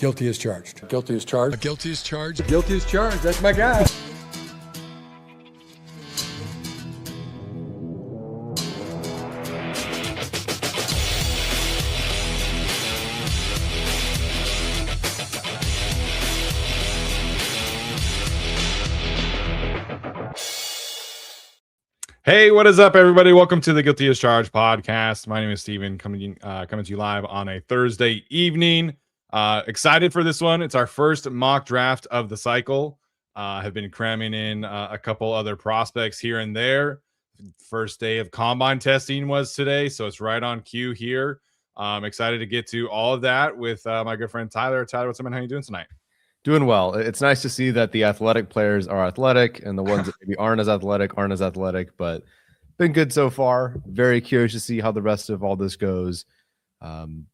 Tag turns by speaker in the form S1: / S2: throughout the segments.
S1: Guilty as charged. Guilty as charged.
S2: Guilty as charged.
S1: Guilty as charged. That's my guy.
S3: Hey, what is up, everybody? Welcome to the Guilty as Charged podcast. My name is Steven, coming to you live on a Thursday evening. Excited for this one. It's our first mock draft of the cycle. Have been cramming in a couple other prospects here and there. First day of combine testing was today, so it's right on cue here. I'm excited to get to all of that with my good friend Tyler. Tyler, what's up, man? How you doing tonight?
S4: Doing well. It's nice to see that the athletic players are athletic and the ones that maybe aren't as athletic, but been good so far. Very curious to see how the rest of all this goes.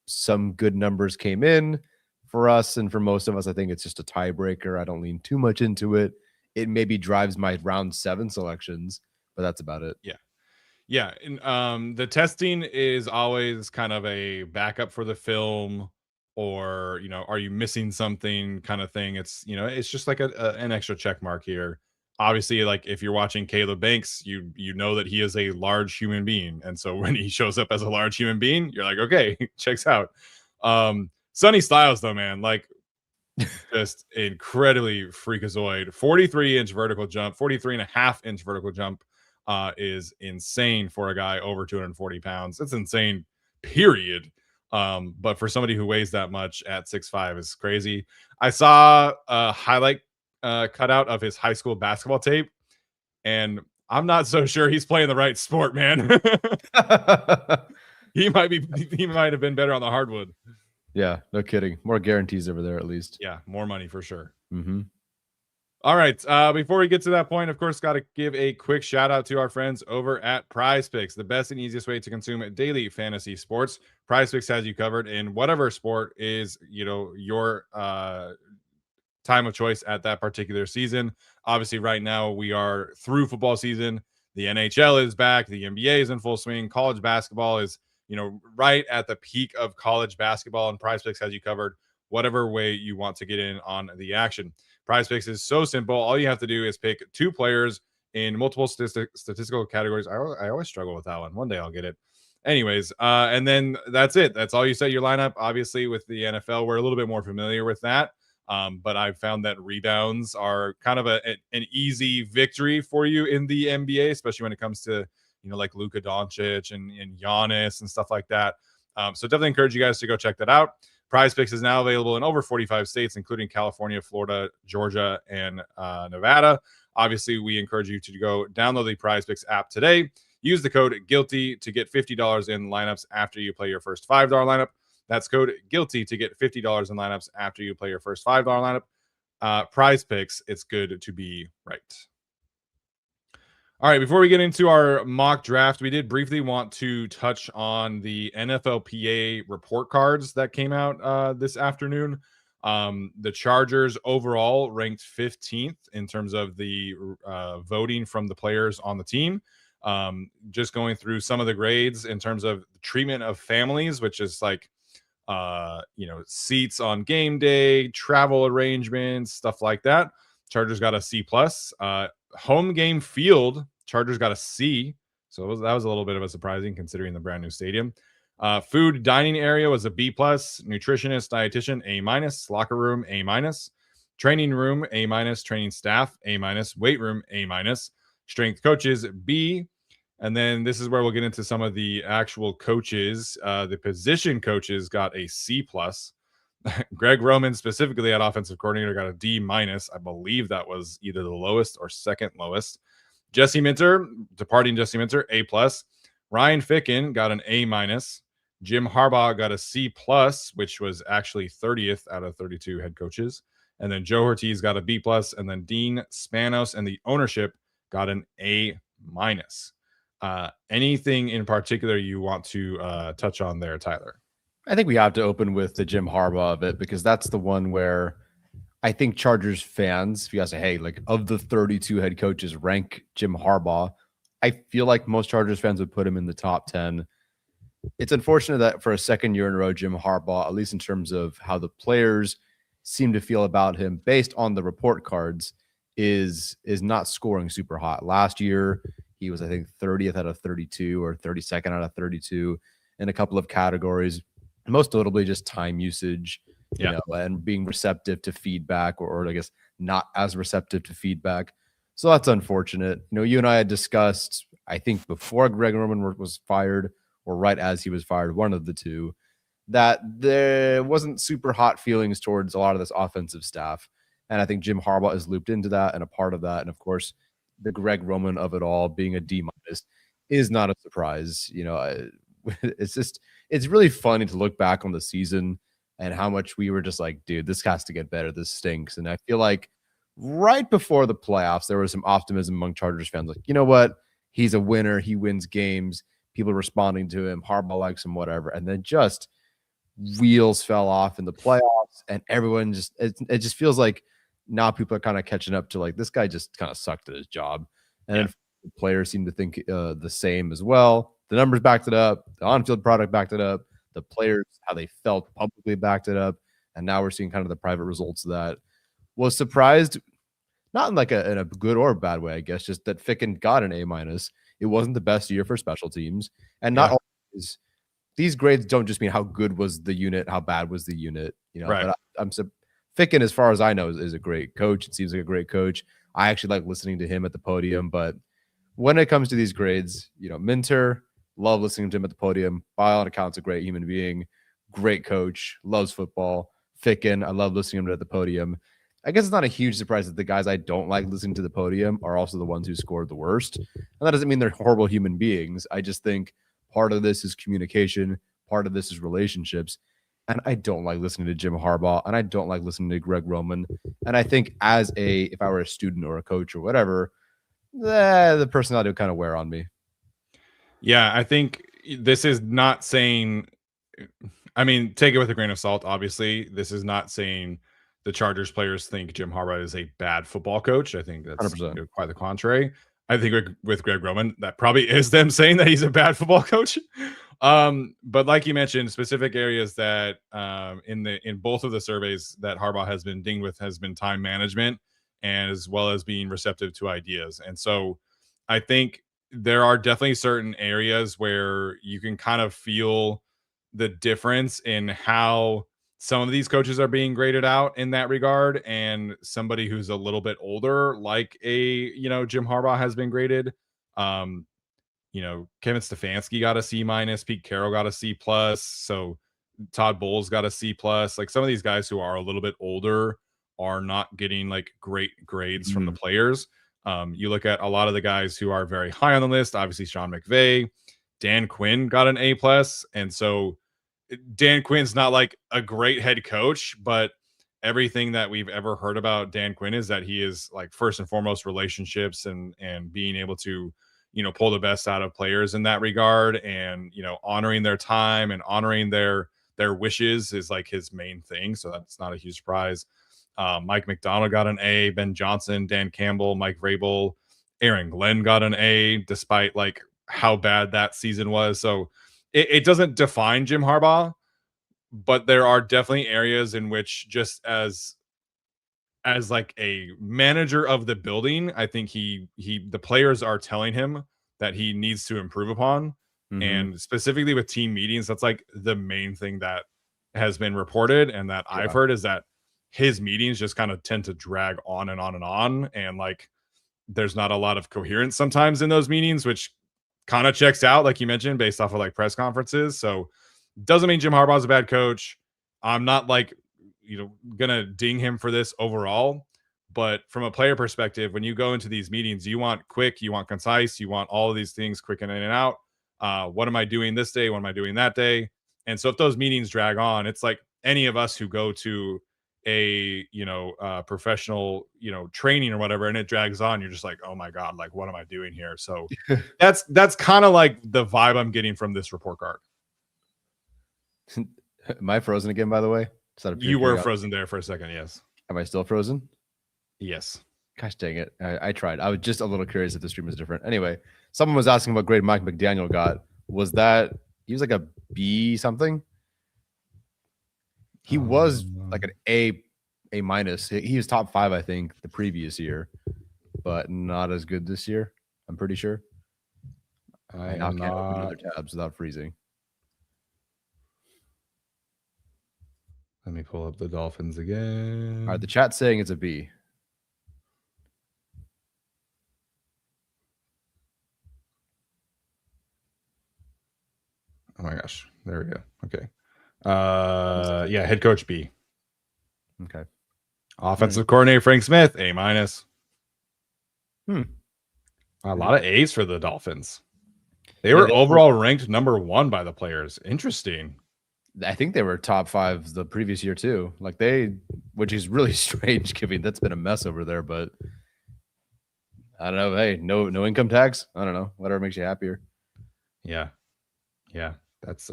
S4: Some good numbers came in for us, and for most of us, I think it's just a tiebreaker. I don't lean too much into it. It maybe drives my round 7 selections, but that's about it.
S3: Yeah. And the testing is always kind of a backup for the film, or are you missing something kind of thing. It's it's just like an extra check mark here. Obviously, like if you're watching Caleb Banks, you know that he is a large human being, and so when he shows up as a large human being, you're like, okay, checks out. Sonny Styles though, man, like just incredibly freakazoid. 43-inch vertical jump, 43.5-inch vertical jump is insane for a guy over 240 pounds. It's insane, period. But for somebody who weighs that much at 6'5" is crazy. I saw a highlight cutout of his high school basketball tape, and I'm not so sure he's playing the right sport, man. He might have been better on the hardwood.
S4: Yeah, no kidding. More guarantees over there, at least.
S3: Yeah, more money for sure.
S4: Mm-hmm.
S3: All right. Before we get to that point, of course, got to give a quick shout out to our friends over at PrizePicks, the best and easiest way to consume daily fantasy sports. PrizePicks has you covered in whatever sport is, your time of choice at that particular season. Obviously, right now we are through football season. The NHL is back. The NBA is in full swing. College basketball is, right at the peak of college basketball, and PrizePicks has you covered whatever way you want to get in on the action. PrizePicks is so simple. All you have to do is pick 2 players in multiple statistical categories. I always struggle with that one. One day I'll get it. Anyways, and then that's it. That's all you set your lineup. Obviously, with the NFL, we're a little bit more familiar with that. But I've found that rebounds are kind of an easy victory for you in the NBA, especially when it comes to, like Luka Doncic and Giannis and stuff like that. So definitely encourage you guys to go check that out. PrizePicks is now available in over 45 states, including California, Florida, Georgia, and Nevada. Obviously, we encourage you to go download the PrizePicks app today. Use the code GUILTY to get $50 in lineups after you play your first $5 lineup. That's code GUILTY to get $50 in lineups after you play your first $5 lineup. PrizePicks, it's good to be right. All right, before we get into our mock draft, we did briefly want to touch on the NFLPA report cards that came out this afternoon. The Chargers overall ranked 15th in terms of the voting from the players on the team. Just going through some of the grades in terms of the treatment of families, which is like, seats on game day, travel arrangements, stuff like that. Chargers got a C+. Home game field, Chargers got a C. So that was a little bit of a surprising considering the brand new stadium. Food dining area was a B+. Nutritionist, dietitian, A-. Locker room, A-. Training room, A-. Training staff, A-. Weight room, A-. Strength coaches, B. And then this is where we'll get into some of the actual coaches. The position coaches got a C+. Greg Roman, specifically at offensive coordinator, got a D-. I believe that was either the lowest or second lowest. Jesse Minter, departing Jesse Minter, A+. Ryan Ficken got an A-. Jim Harbaugh got a C+, which was actually 30th out of 32 head coaches. And then Joe Ortiz got a B+. And then Dean Spanos and the ownership got an A-. Anything in particular you want to touch on there, Tyler?
S4: I think we have to open with the Jim Harbaugh of it, because that's the one where I think Chargers fans, if you guys say, hey, like of the 32 head coaches, rank Jim Harbaugh, I feel like most Chargers fans would put him in the top 10. It's unfortunate that for a second year in a row, Jim Harbaugh, at least in terms of how the players seem to feel about him based on the report cards is not scoring super hot. Last year, he was, I think, 30th out of 32 or 32nd out of 32 in a couple of categories, most notably just time usage, you know, and being receptive to feedback, or I guess not as receptive to feedback. So that's unfortunate. You know, you and I had discussed, I think before Greg Roman was fired or right as he was fired, one of the two, that there wasn't super hot feelings towards a lot of this offensive staff. And I think Jim Harbaugh is looped into that and a part of that. And of course, the Greg Roman of it all being a D- is not a surprise. You know, it's really funny to look back on the season and how much we were just like, dude, this has to get better. This stinks. And I feel like right before the playoffs, there was some optimism among Chargers fans. Like, you know what? He's a winner. He wins games. People responding to him. Harbaugh likes him, whatever. And then just wheels fell off in the playoffs, and everyone just it just feels like now people are kind of catching up to like, this guy just kind of sucked at his job. And the players seem to think the same as well. The numbers backed it up. The on-field product backed it up. The players, how they felt publicly, backed it up. And now we're seeing kind of the private results of that. Was surprised, not in like in a good or bad way, I guess, just that Ficken got an A-. It wasn't the best year for special teams. And not always, these grades don't just mean how good was the unit, how bad was the unit, you know.
S3: Right.
S4: But Ficken, as far as I know, is a great coach. It seems like a great coach. I actually like listening to him at the podium. But when it comes to these grades, you know, Minter, love listening to him at the podium. By all accounts, a great human being, great coach, loves football. Ficken, I love listening to him at the podium. I guess it's not a huge surprise that the guys I don't like listening to the podium are also the ones who scored the worst. And that doesn't mean they're horrible human beings. I just think part of this is communication. Part of this is relationships. And I don't like listening to Jim Harbaugh, and I don't like listening to Greg Roman. And I think if I were a student or a coach or whatever, the personality would kind of wear on me.
S3: Yeah, I think this is not saying, I mean, take it with a grain of salt. Obviously, this is not saying the Chargers players think Jim Harbaugh is a bad football coach. I think that's
S4: 100%.
S3: Quite the contrary. I think with Greg Roman, that probably is them saying that he's a bad football coach. But like you mentioned, specific areas that in both of the surveys that Harbaugh has been dinged with has been time management, and as well as being receptive to ideas. And so I think there are definitely certain areas where you can kind of feel the difference in how some of these coaches are being graded out in that regard, and somebody who's a little bit older, like Jim Harbaugh has been graded. Kevin Stefanski got a C-, Pete Carroll got a C+, so Todd Bowles got a C+. Like, some of these guys who are a little bit older are not getting like great grades from the players. You look at a lot of the guys who are very high on the list, obviously Sean McVay, Dan Quinn got an A+, and so Dan Quinn's not like a great head coach, but everything that we've ever heard about Dan Quinn is that he is like first and foremost relationships and being able to, pull the best out of players in that regard, and, honoring their time and honoring their wishes is like his main thing. So that's not a huge surprise. Mike McDonald got an A, Ben Johnson, Dan Campbell, Mike Vrabel, Aaron Glenn got an A, despite like how bad that season was. So it doesn't define Jim Harbaugh, but there are definitely areas in which, just as like a manager of the building, I think the players are telling him that he needs to improve upon. And specifically with team meetings, that's like the main thing that has been reported and that I've heard, is that his meetings just kind of tend to drag on and on and on. And like, there's not a lot of coherence sometimes in those meetings, which kind of checks out, like you mentioned, based off of like press conferences. So doesn't mean Jim Harbaugh is a bad coach. I'm not like, gonna ding him for this overall, but from a player perspective, when you go into these meetings, you want quick, you want concise, you want all of these things quick and in and out. What am I doing this day? What am I doing that day? And so if those meetings drag on, it's like any of us who go to a professional training or whatever, and it drags on, you're just like, oh my god, like, what am I doing here? So that's kind of like the vibe I'm getting from this report card.
S4: Am I frozen again, by the way?
S3: You were frozen there for a second. Yes.
S4: Am I still frozen?
S3: Yes.
S4: Gosh dang it. I tried. I was just a little curious if the stream was different. Anyway, someone was asking what grade Mike McDaniel got. Was that, he was like a B something? He was like an A A minus. He was top 5, I think, the previous year, but not as good this year. I'm pretty sure.
S3: I
S4: now
S3: am
S4: can't open
S3: not.
S4: other tabs without freezing.
S3: Let me pull up the Dolphins again.
S4: All right, the chat's saying it's a B.
S3: Oh my gosh. There we go. Okay. Yeah, head coach B.
S4: Okay.
S3: Offensive coordinator Frank Smith, A minus.
S4: A
S3: lot of A's for the Dolphins. They were overall ranked number 1 by the players. Interesting.
S4: I think they were top 5 the previous year too. Like which is really strange given that's been a mess over there, but I don't know. Hey, no income tax. I don't know. Whatever makes you happier.
S3: Yeah. That's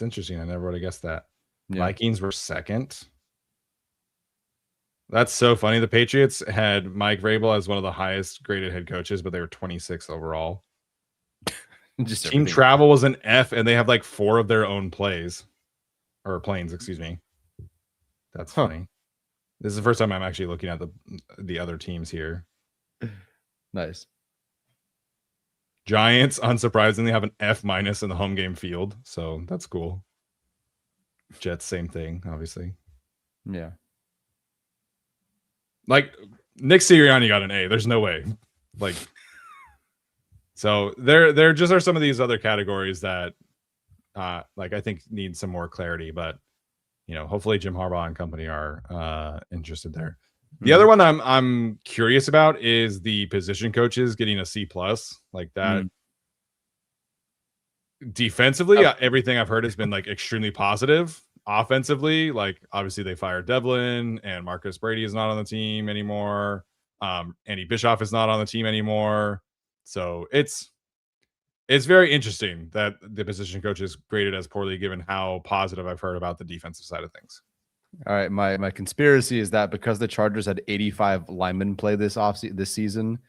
S3: interesting. I never would have guessed that.
S4: Yeah.
S3: Vikings were 2nd. That's so funny. The Patriots had Mike Vrabel as one of the highest graded head coaches, but they were 26th overall.
S4: Just
S3: team travel was an F, and they have like 4 of their own planes, excuse me. That's funny. This is the first time I'm actually looking at the other teams here.
S4: Nice.
S3: Giants, unsurprisingly, have an F minus in the home game field, so that's cool. Jets, same thing, obviously.
S4: Yeah.
S3: Like Nick Sirianni got an A. There's no way. Like, so there just are some of these other categories that, like I think need some more clarity. But hopefully Jim Harbaugh and company are interested there. The other one I'm curious about is the position coaches getting a C+. Like that. Defensively, everything I've heard has been like extremely positive. Offensively, like obviously they fired Devlin and Marcus Brady is not on the team anymore. Andy Bischoff is not on the team anymore. So it's very interesting that the position coach is graded as poorly given how positive I've heard about the defensive side of things.
S4: All right, my conspiracy is that because the Chargers had 85 linemen play this season,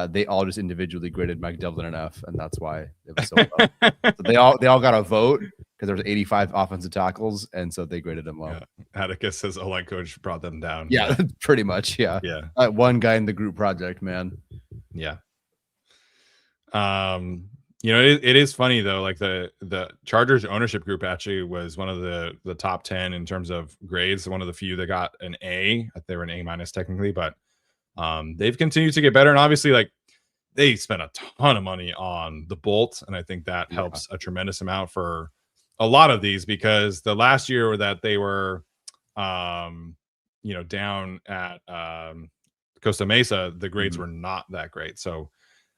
S4: they all just individually graded Mike Devlin an F, and that's why it was so low. So they all got a vote because there was 85 offensive tackles, and so they graded him low.
S3: Yeah. Atticus says O-line coach brought them down.
S4: Yeah, pretty much. Yeah. One guy in the group project, man.
S3: Yeah. It is funny though. Like the Chargers ownership group actually was one of the top 10 in terms of grades. One of the few that got an A. They were an A minus technically, but they've continued to get better. And obviously, like they spent a ton of money on the Bolt, and I think that helps a tremendous amount for a lot of these because the last year that they were, down at Costa Mesa, the grades were not that great. So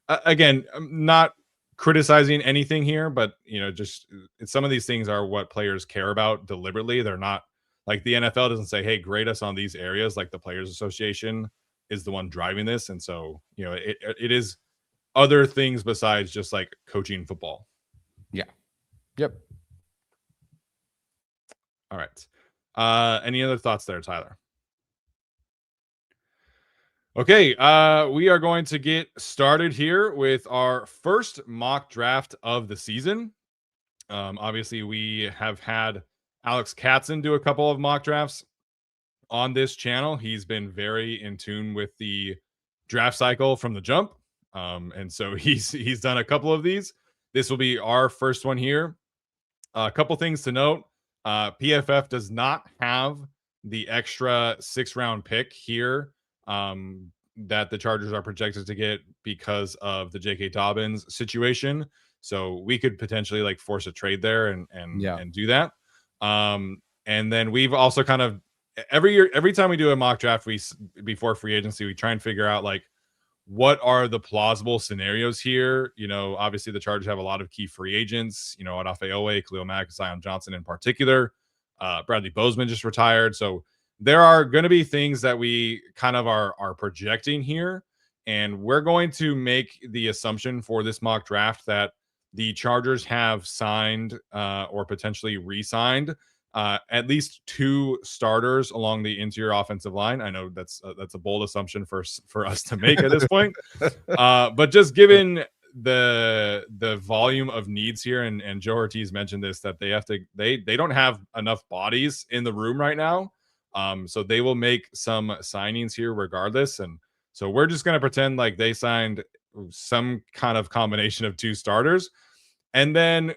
S3: again, I'm not criticizing anything here, but just some of these things are what players care about deliberately. They're not like the NFL doesn't say, hey, grade us on these areas. Like the Players Association is the one driving this. And so, it is other things besides just like coaching football.
S4: Yeah. Yep.
S3: All right. Any other thoughts there, Tyler? Okay, we are going to get started here with our first mock draft of the season. Obviously, we have had Alex Katzen do a couple of mock drafts on this channel. He's been very in tune with the draft cycle from the jump. And so he's done a couple of these. This will be our first one here. A couple things to note. PFF does not have the extra 6th-round pick here that the Chargers are projected to get because of the J.K. Dobbins situation. So we could potentially like force a trade there and do that. And then we've also kind of every time we do a mock draft, before free agency, we try and figure out like what are the plausible scenarios here. Obviously the Chargers have a lot of key free agents, Odafe Owe, Khalil Mack, Zion Johnson in particular. Bradley Bozeman just retired. So there are going to be things that we kind of are projecting here. And we're going to make the assumption for this mock draft that the Chargers have signed or potentially re-signed at least 2 starters along the interior offensive line. I know that's a bold assumption for us to make at this point. But just given the volume of needs here, and Joe Ortiz mentioned this, that they don't have enough bodies in the room right now. So they will make some signings here regardless. And so we're just going to pretend like they signed some kind of combination of 2 starters. And then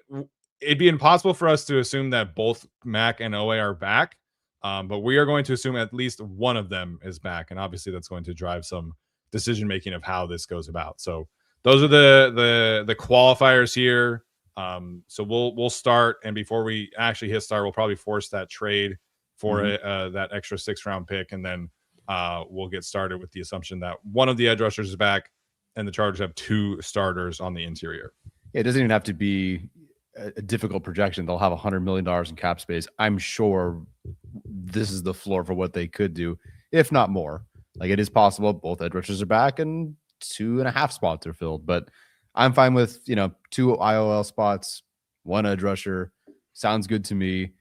S3: it'd be impossible for us to assume that both Mac and OA are back. But we are going to assume at least one of them is back. And obviously that's going to drive some decision making of how this goes about. So those are the qualifiers here. So we'll start, and before we actually hit start, we'll probably force that trade for that extra 6th round pick, and then we'll get started with the assumption that one of the edge rushers is back, and the Chargers have 2 starters on the interior.
S4: It doesn't even have to be a difficult projection. They'll have $100 million in cap space. I'm sure this is the floor for what they could do, if not more. Like, it is possible both edge rushers are back and 2.5 spots are filled, but I'm fine with, 2 IOL spots, 1 edge rusher. Sounds good to me.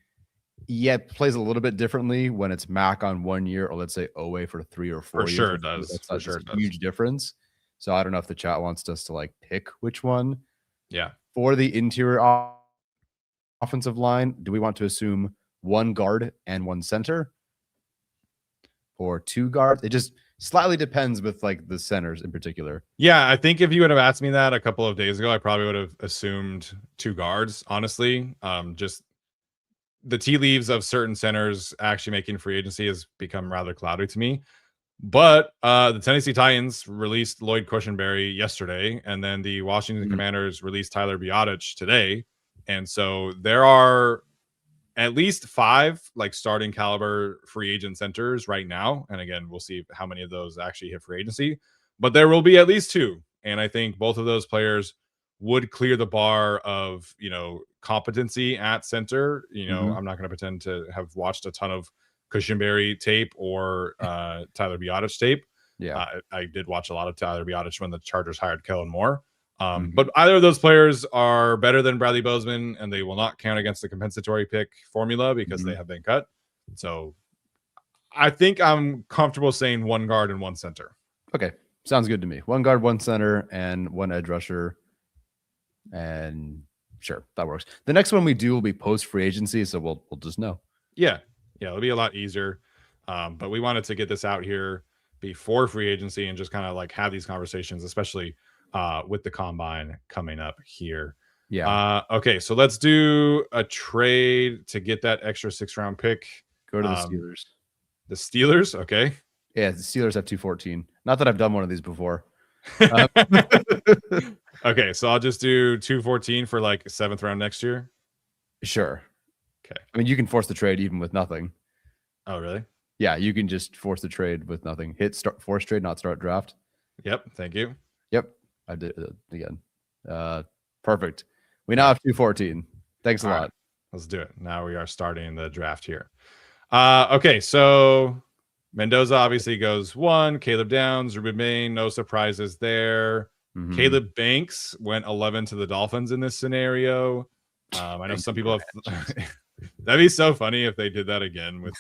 S4: Yeah, it plays a little bit differently when it's Mac on 1 year, or let's say OA for 3 or 4 years.
S3: Sure it does.
S4: That's a huge difference. So I don't know if the chat wants us to like pick which one.
S3: Yeah.
S4: For the interior offensive line, do we want to assume 1 guard and 1 center? Or 2 guards? It just slightly depends with like the centers in particular.
S3: Yeah, I think if you would have asked me that a couple of days ago, I probably would have assumed 2 guards, honestly. Just the tea leaves of certain centers actually making free agency has become rather cloudy to me. But the Tennessee Titans released Lloyd Cushenberry yesterday, and then the Washington Commanders released Tyler Biadasz today. And so there are at least 5 like starting caliber free agent centers right now. And again, we'll see how many of those actually hit free agency, but there will be at least 2. And I think both of those players would clear the bar of, competency at center. I'm not going to pretend to have watched a ton of Cushenberry tape or Tyler Biadasz tape.
S4: Yeah.
S3: I did watch a lot of Tyler Biadasz when the Chargers hired Kellen Moore. But either of those players are better than Bradley Bozeman, and they will not count against the compensatory pick formula because they have been cut. So I think I'm comfortable saying 1 guard and 1 center.
S4: Okay. Sounds good to me. 1 guard, 1 center, and 1 edge rusher. And sure, that works. The next one we do will be post free agency, so we'll just know.
S3: Yeah, it'll be a lot easier. But we wanted to get this out here before free agency and just kind of like have these conversations, especially with the combine coming up here.
S4: Yeah.
S3: Okay, so let's do a trade to get that extra 6th round pick.
S4: Go to the Steelers.
S3: The Steelers, okay.
S4: Yeah, the Steelers have 214. Not that I've done one of these before.
S3: Okay, so I'll just do 214 for like 7th round next year.
S4: Sure.
S3: Okay.
S4: I mean, you can force the trade even with nothing.
S3: Oh, really?
S4: Yeah, you can just force the trade with nothing. Hit start force trade, not start draft.
S3: Yep. Thank you.
S4: Yep. I did it again. Perfect. We now have 214. Thanks a lot.
S3: Right, let's do it. Now we are starting the draft here. Okay, so Mendoza obviously goes 1. Caleb Downs, Ruben Bane, no surprises there. Caleb Banks went 11 to the Dolphins in this scenario. I know some people have. That'd be so funny if they did that again with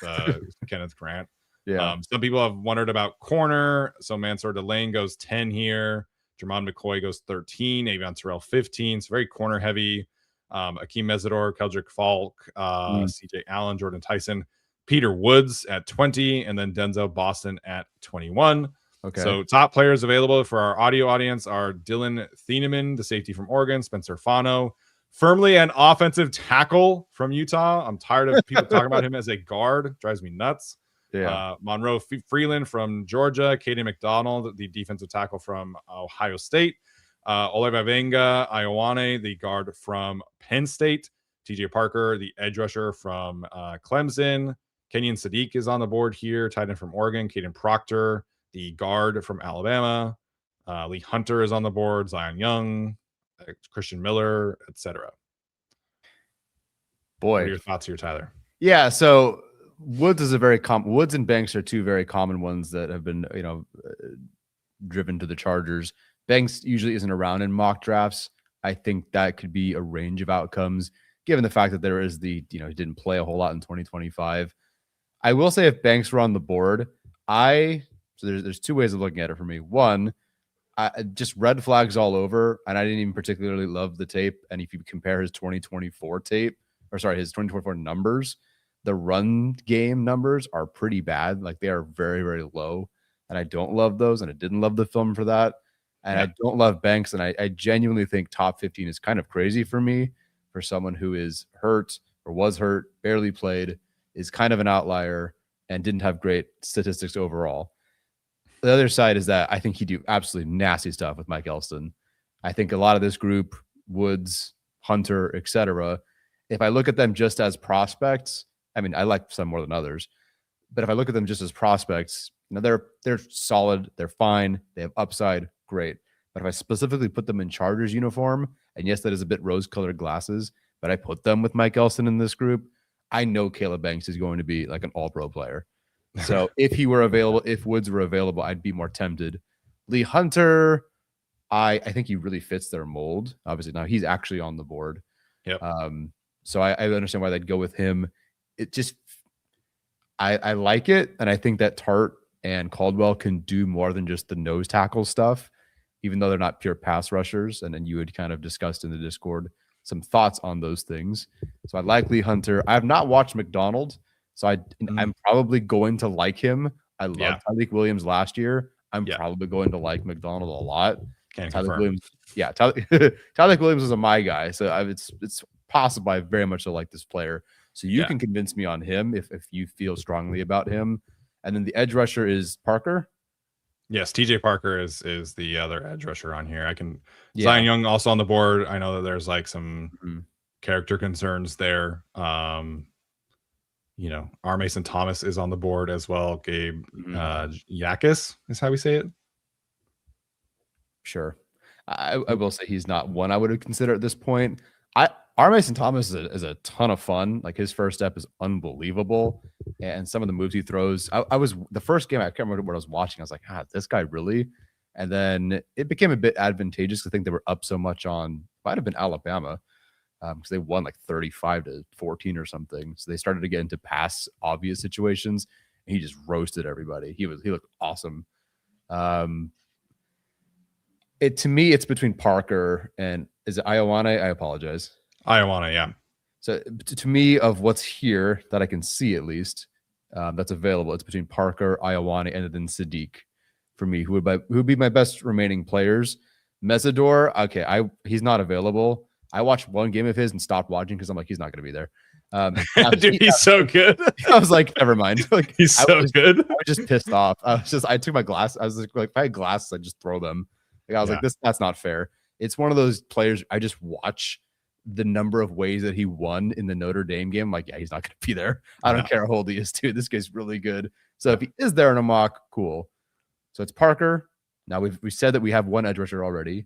S3: Kenneth Grant.
S4: Yeah.
S3: Some people have wondered about corner. So Mansour Delane goes 10 here. Jermon McCoy goes 13. Avion Terrell 15. It's very corner heavy. Akeem Mesidor, Keldrick Falk, CJ Allen, Jordan Tyson, Peter Woods at 20, and then Denzel Boston at 21.
S4: Okay.
S3: So top players available for our audio audience are Dylan Thieneman, the safety from Oregon, Spencer Fano, firmly an offensive tackle from Utah. I'm tired of people talking about him as a guard. Drives me nuts.
S4: Yeah.
S3: Monroe Freeland from Georgia, Kaden McDonald, the defensive tackle from Ohio State, Oliver Venga Iowane, the guard from Penn State, TJ Parker, the edge rusher from Clemson, Kenyon Sadiq is on the board here, tight end from Oregon, Caden Proctor, the guard from Alabama, Lee Hunter is on the board, Zion Young, Christian Miller, etc.
S4: Boy,
S3: what are your thoughts here, Tyler?
S4: Yeah, so Woods is a very common. Woods and Banks are 2 very common ones that have been, driven to the Chargers. Banks usually isn't around in mock drafts. I think that could be a range of outcomes, given the fact that there is he didn't play a whole lot in 2025. I will say if Banks were on the board, so there's 2 ways of looking at it for me. One, I just red flags all over, and I didn't even particularly love the tape. And if you compare his 2024 tape, his 2024 numbers, the run game numbers are pretty bad. Like, they are very, very low. And I don't love those. And I didn't love the film for that. And I don't love Banks. And I genuinely think top 15 is kind of crazy for me, for someone who is hurt or was hurt, barely played, is kind of an outlier, and didn't have great statistics overall. The other side is that I think he'd do absolutely nasty stuff with Mike Elston. I think a lot of this group, Woods, Hunter, etc., if I look at them just as prospects, I mean, I like some more than others, but if I look at them just as prospects, they're solid, they're fine, they have upside, great. But if I specifically put them in Chargers uniform, and yes, that is a bit rose-colored glasses, but I put them with Mike Elston in this group, I know Caleb Banks is going to be like an all-pro player. So if he were available, if Woods were available, I'd be more tempted. Lee Hunter, I think he really fits their mold. Obviously, now he's actually on the board.
S3: Yep.
S4: So I understand why they'd go with him. It just, I like it, and I think that Tart and Caldwell can do more than just the nose tackle stuff, even though they're not pure pass rushers. And then you had kind of discussed in the Discord some thoughts on those things. So I like Lee Hunter. I have not watched McDonald, so I'm probably going to like him. I loved Tyreek Williams last year. I'm probably going to like McDonald a lot. Tyreek Williams, Tyreek Williams is my guy, so it's possible I very much like this player. So you can convince me on him if you feel strongly about him. And then the edge rusher is Parker.
S3: Yes, TJ Parker is the other edge rusher on here. Zion Young also on the board. I know that there's like some character concerns there. R. Mason Thomas is on the board as well. Gabe Yakis is how we say it.
S4: Sure. I will say he's not one I would have considered at this point. R. Mason Thomas is a ton of fun. Like, his first step is unbelievable. And some of the moves he throws. I was the first game, I can't remember what I was watching. I was like, this guy really? And then it became a bit advantageous to think they were up so much on, might have been Alabama, because they won like 35-14 or something. So they started to get into pass obvious situations, and he just roasted everybody. He looked awesome. To me, it's between Parker and, is it Ioane? I apologize.
S3: Ioane, yeah. So
S4: to me, of what's here that I can see at least, that's available, it's between Parker, Ioane, and then Sadiq for me, who would be my best remaining players. Mesidor, okay, he's not available. I watched one game of his and stopped watching because I'm like, he's not going to be there.
S3: Dude, he's so good.
S4: I was like, never mind. Like,
S3: he's so good.
S4: I was just pissed off. I took my glass. I was like, if I had glasses, I'd just throw them. Like, I was like, that's not fair. It's one of those players I just watch the number of ways that he won in the Notre Dame game. I'm like, he's not going to be there. I don't care how old he is, too. This guy's really good. So if he is there in a mock, cool. So it's Parker. Now we said that we have one edge rusher already.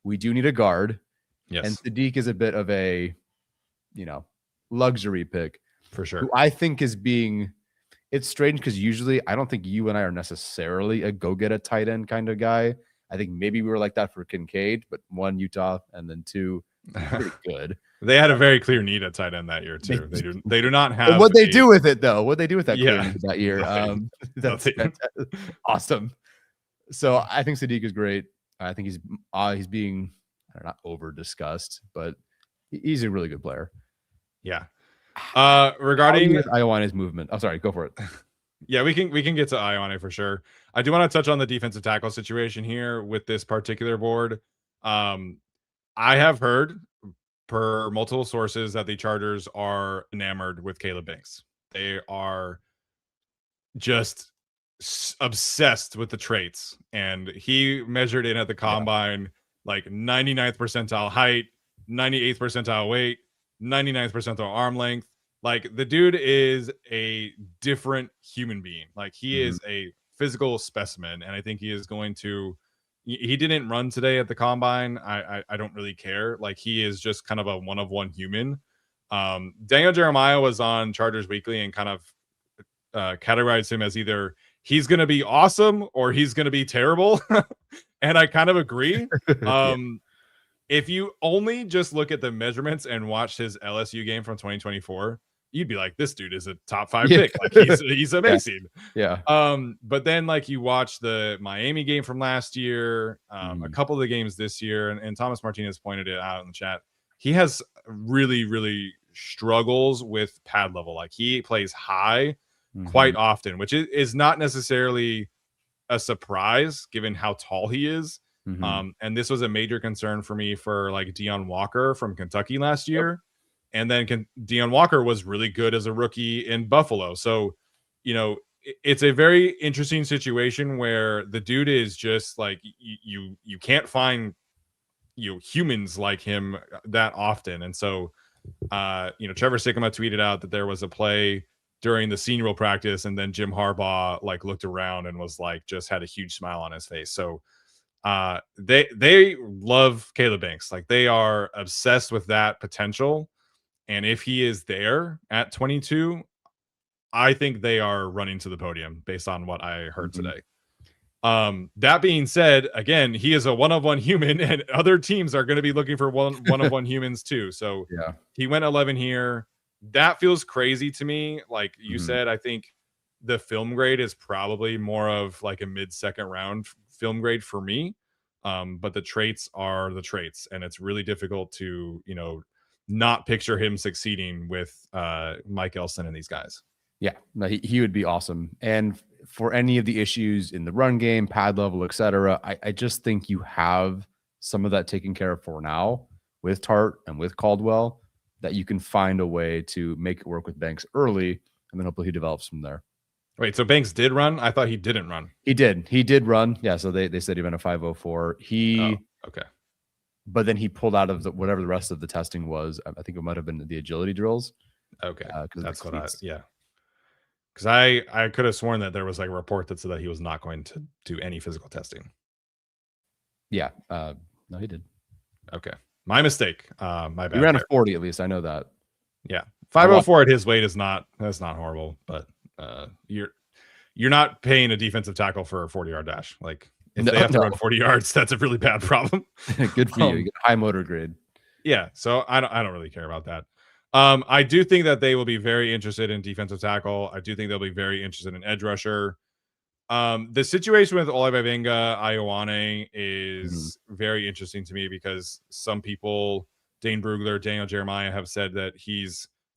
S4: We do need a guard.
S3: Yes.
S4: And Sadiq is a bit of a, luxury pick.
S3: For sure.
S4: Who I think is being, it's strange because usually I don't think you and I are necessarily a go get a tight end kind of guy. I think maybe we were like that for Kincaid, but one, Utah, and then two, pretty good.
S3: They had a very clear need at tight end that year too. They do not have
S4: what they do with it though. What they do with that clear need that year. That's awesome. So I think Sadiq is great. I think he's being not over discussed, but he's a really good player.
S3: Yeah. Regarding
S4: Ioane's movement. Oh, sorry, go for it.
S3: Yeah, we can get to Ioane for sure. I do want to touch on the defensive tackle situation here with this particular board. I have heard per multiple sources that the Chargers are enamored with Caleb Banks. They are just obsessed with the traits, and he measured in at the combine like 99th percentile height, 98th percentile weight, 99th percentile arm length. Like, the dude is a different human being. Like, he is a physical specimen, and I think he is going to. He didn't run today at the combine. I don't really care. Like, he is just kind of a one-of-one human. Daniel Jeremiah was on Chargers Weekly and kind of categorized him as either he's going to be awesome or he's going to be terrible. And I kind of agree. If you only just look at the measurements and watch his LSU game from 2024, you'd be like, this dude is a top 5 pick. Like, he's amazing.
S4: Yeah.
S3: But then, like, you watch the Miami game from last year, a couple of the games this year, and Thomas Martinez pointed it out in the chat. He has really, really struggles with pad level. Like he plays high quite often, which is not necessarily a surprise given how tall he is. And this was a major concern for me for like Deion Walker from Kentucky last year. And then Deion Walker was really good as a rookie in Buffalo. So, you know, it's a very interesting situation where the dude is just like, you can't find, you know, humans like him that often. And so, you know, Trevor Sikkema tweeted out that there was a play during the Senior Bowl practice, and then Jim Harbaugh like looked around and was like, just had a huge smile on his face. So they love Caleb Banks. Like they are obsessed with that potential. And if he is there at 22, I think they are running to the podium based on what I heard today. That being said, again, he is a one-of-one human, and other teams are going to be looking for one-of-one humans too. So
S4: yeah,
S3: he went 11 here. That feels crazy to me. Like you said, I think the film grade is probably more of like a mid-second round film grade for me. But the traits are the traits, and it's really difficult to, you know, not picture him succeeding with Mike Elston and these guys.
S4: Yeah, no, he would be awesome. And for any of the issues in the run game, pad level, etc., I just think you have some of that taken care of for now with Tart and with Caldwell, that you can find a way to make it work with Banks early, and then hopefully he develops from there.
S3: Wait, so Banks did run? I thought he didn't run.
S4: He did run. Yeah, so they said he ran a 5.04.
S3: Okay.
S4: But then he pulled out of whatever the rest of the testing was. I think it might have been the agility drills.
S3: Okay, that's what yeah. Because I could have sworn that there was like a report that said that he was not going to do any physical testing.
S4: Yeah, no, he did.
S3: Okay, my mistake. My bad.
S4: He ran a 40 at least. I know that.
S3: Yeah, 5.04 at his weight is not horrible, but you're not paying a defensive tackle for a 40-yard dash. Like if they have to run 40 yards, that's a really bad problem.
S4: Good for you. You get a high motor grade.
S3: Yeah, so I don't really care about that. I do think that they will be very interested in defensive tackle. I do think they'll be very interested in edge rusher. The situation with Olayiwola Ioane is very interesting to me because some people, Dane Brugler, Daniel Jeremiah, have said that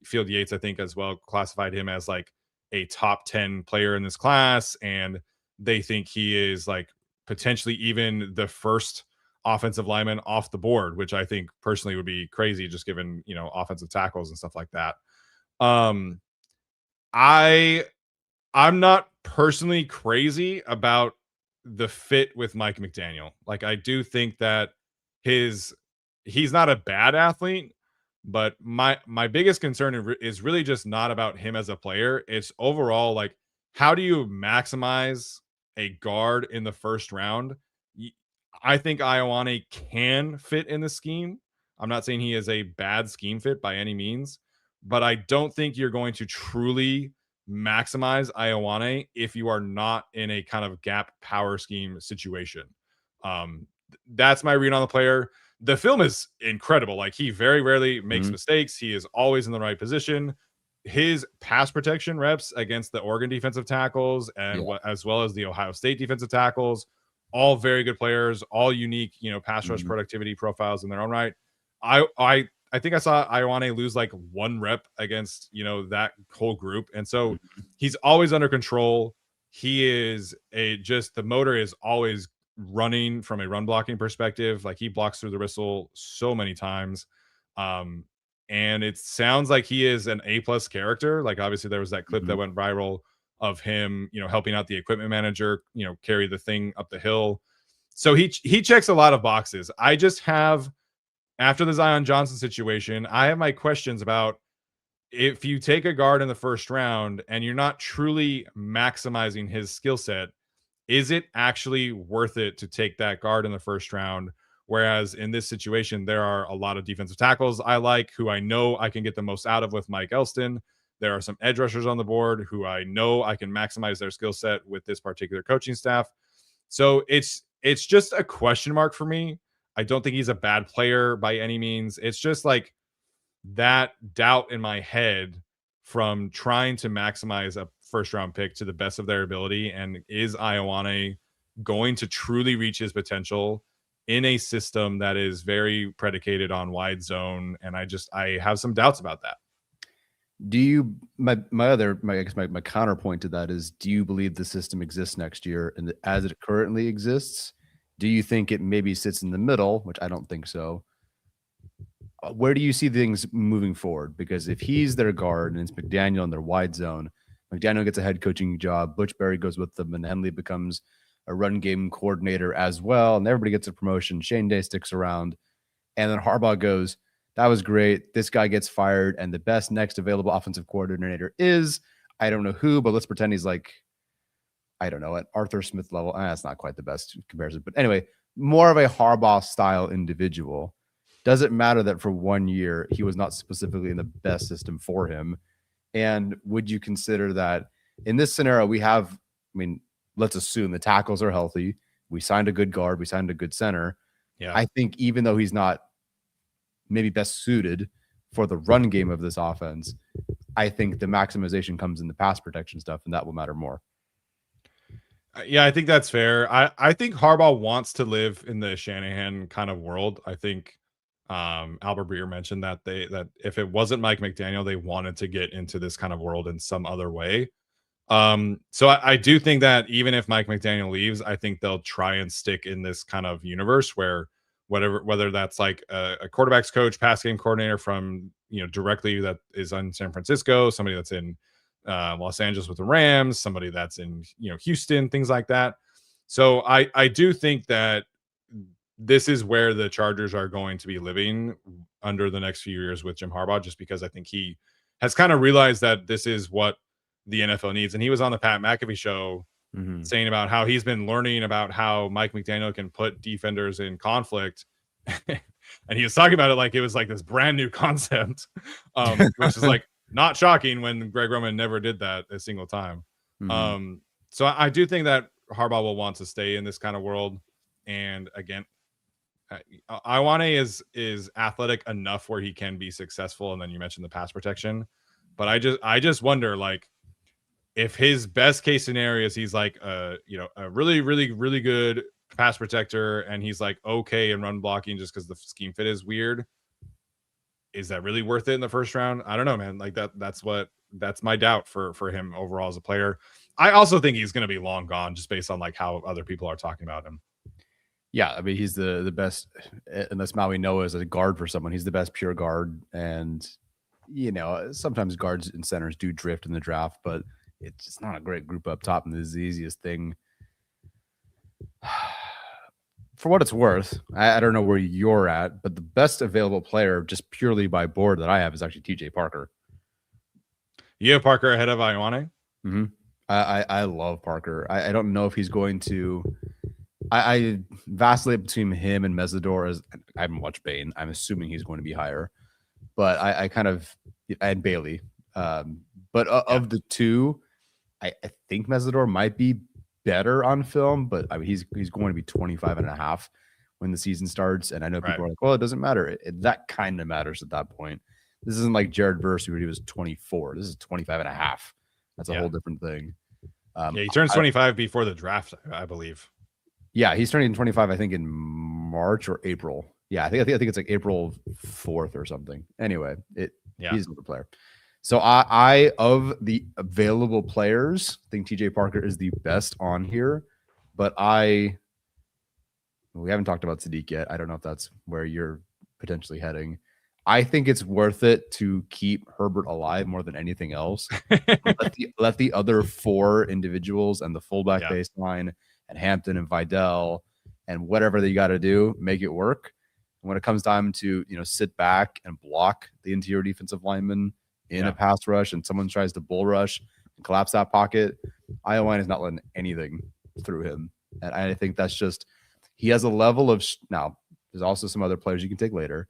S3: Field Yates, I think, as well, classified him as like a top 10 player in this class, and they think he is like potentially even the first offensive lineman off the board, which I think personally would be crazy, just given, you know, offensive tackles and stuff like that. I'm not personally crazy about the fit with Mike McDaniel. Like I do think that he's not a bad athlete, but my biggest concern is really just not about him as a player. It's overall like, how do you maximize a guard in the first round? I think Ioane can fit in the scheme. I'm not saying he is a bad scheme fit by any means, but I don't think you're going to truly maximize Ioane if you are not in a kind of gap power scheme situation. That's my read on the player. The film is incredible. Like he very rarely makes mistakes. He is always in the right position. His pass protection reps against the Oregon defensive tackles and as well as the Ohio State defensive tackles, all very good players, all unique, you know, pass rush productivity profiles in their own right. I think I saw Ioane lose like 1 rep against, you know, that whole group. And so he's always under control. He is the motor is always running from a run blocking perspective. Like he blocks through the whistle so many times. And it sounds like he is an A+ character. Like obviously there was that clip that went viral of him, you know, helping out the equipment manager, you know, carry the thing up the hill. So he checks a lot of boxes. I just have, after the Zion Johnson situation, I have my questions about if you take a guard in the first round and you're not truly maximizing his skill set, is it actually worth it to take that guard in the first round? Whereas in this situation, there are a lot of defensive tackles I like, who I know I can get the most out of with Mike Elston. There are some edge rushers on the board who I know I can maximize their skill set with this particular coaching staff. So it's just a question mark for me. I don't think he's a bad player by any means. It's just like that doubt in my head from trying to maximize a first round pick to the best of their ability. And is Ioane going to truly reach his potential in a system that is very predicated on wide zone? And I have some doubts about that.
S4: Do you my I guess my counterpoint to that is, do you believe the system exists next year, and as it currently exists, do you think it maybe sits in the middle, which I don't think so? Where do you see things moving forward? Because if he's their guard and it's McDaniel in their wide zone, McDaniel gets a head coaching job, Butch Berry goes with them, and Henley becomes a run game coordinator as well, and everybody gets a promotion. Shane Day sticks around, and then Harbaugh goes, that was great. This guy gets fired, and the best next available offensive coordinator is, I don't know who, but let's pretend he's like, I don't know, at Arthur Smith level. That's not quite the best comparison. But anyway, more of a Harbaugh style individual. Does it matter that for 1 year, he was not specifically in the best system for him? And would you consider that in this scenario, we have, I mean, let's assume the tackles are healthy. We signed a good guard. We signed a good center.
S3: Yeah.
S4: I think even though he's not maybe best suited for the run game of this offense, I think the maximization comes in the pass protection stuff, and that will matter more.
S3: Yeah, I think that's fair. I think Harbaugh wants to live in the Shanahan kind of world. I think Albert Breer mentioned that that if it wasn't Mike McDaniel, they wanted to get into this kind of world in some other way. So I do think that even if Mike McDaniel leaves, I think they'll try and stick in this kind of universe where whether that's like a quarterback's coach, pass game coordinator from, directly that is on San Francisco, somebody that's in Los Angeles with the Rams, somebody that's in, Houston, things like that. So I do think that this is where the Chargers are going to be living under the next few years with Jim Harbaugh, just because I think he has kind of realized that this is what the NFL needs. And he was on the Pat McAfee show saying about how he's been learning about how Mike McDaniel can put defenders in conflict. And he was talking about it like it was like this brand new concept, which is like not shocking when Greg Roman never did that a single time. So I do think that Harbaugh will want to stay in this kind of world. And again, Ioane is athletic enough where he can be successful. And then you mentioned the pass protection, but I just wonder, like, if his best case scenario is he's like a really, really, really good pass protector, and he's like okay in run blocking just because the scheme fit is weird, is that really worth it in the first round? I don't know, man. Like that's my doubt for him overall as a player. I also think he's going to be long gone just based on like how other people are talking about him.
S4: Yeah, I mean, he's the best, unless Maui Noah is a guard for someone. He's the best pure guard, and sometimes guards and centers do drift in the draft, but it's just not a great group up top, and this is the easiest thing. For what it's worth, I don't know where you're at, but the best available player just purely by board that I have is actually TJ Parker.
S3: You have Parker ahead of Ioane?
S4: I love Parker. I don't know if he's going to. I vacillate between him and Mesidor. As I haven't watched Bane, I'm assuming he's going to be higher, but I had Bailey. But of the two, I think Mesidor might be better on film, but I mean, he's going to be 25.5 when the season starts. And I know people are like, well, it doesn't matter. That kind of matters at that point. This isn't like Jared Verse where he was 24. This is 25.5. That's a whole different thing.
S3: He turns 25 before the draft, I believe.
S4: Yeah, he's turning 25, I think, in March or April. Yeah, I think it's like April 4th or something. Anyway, he's a good player. So I of the available players, think TJ Parker is the best on here, but we haven't talked about Sadiq yet. I don't know if that's where you're potentially heading. I think it's worth it to keep Herbert alive more than anything else. let the other four individuals and the fullback baseline and Hampton and Vidal and whatever they got to do, make it work. And when it comes time to sit back and block the interior defensive lineman in a pass rush, and someone tries to bull rush and collapse that pocket, Ioane is not letting anything through him. And I think that's just, he has a level of, now there's also some other players you can take later,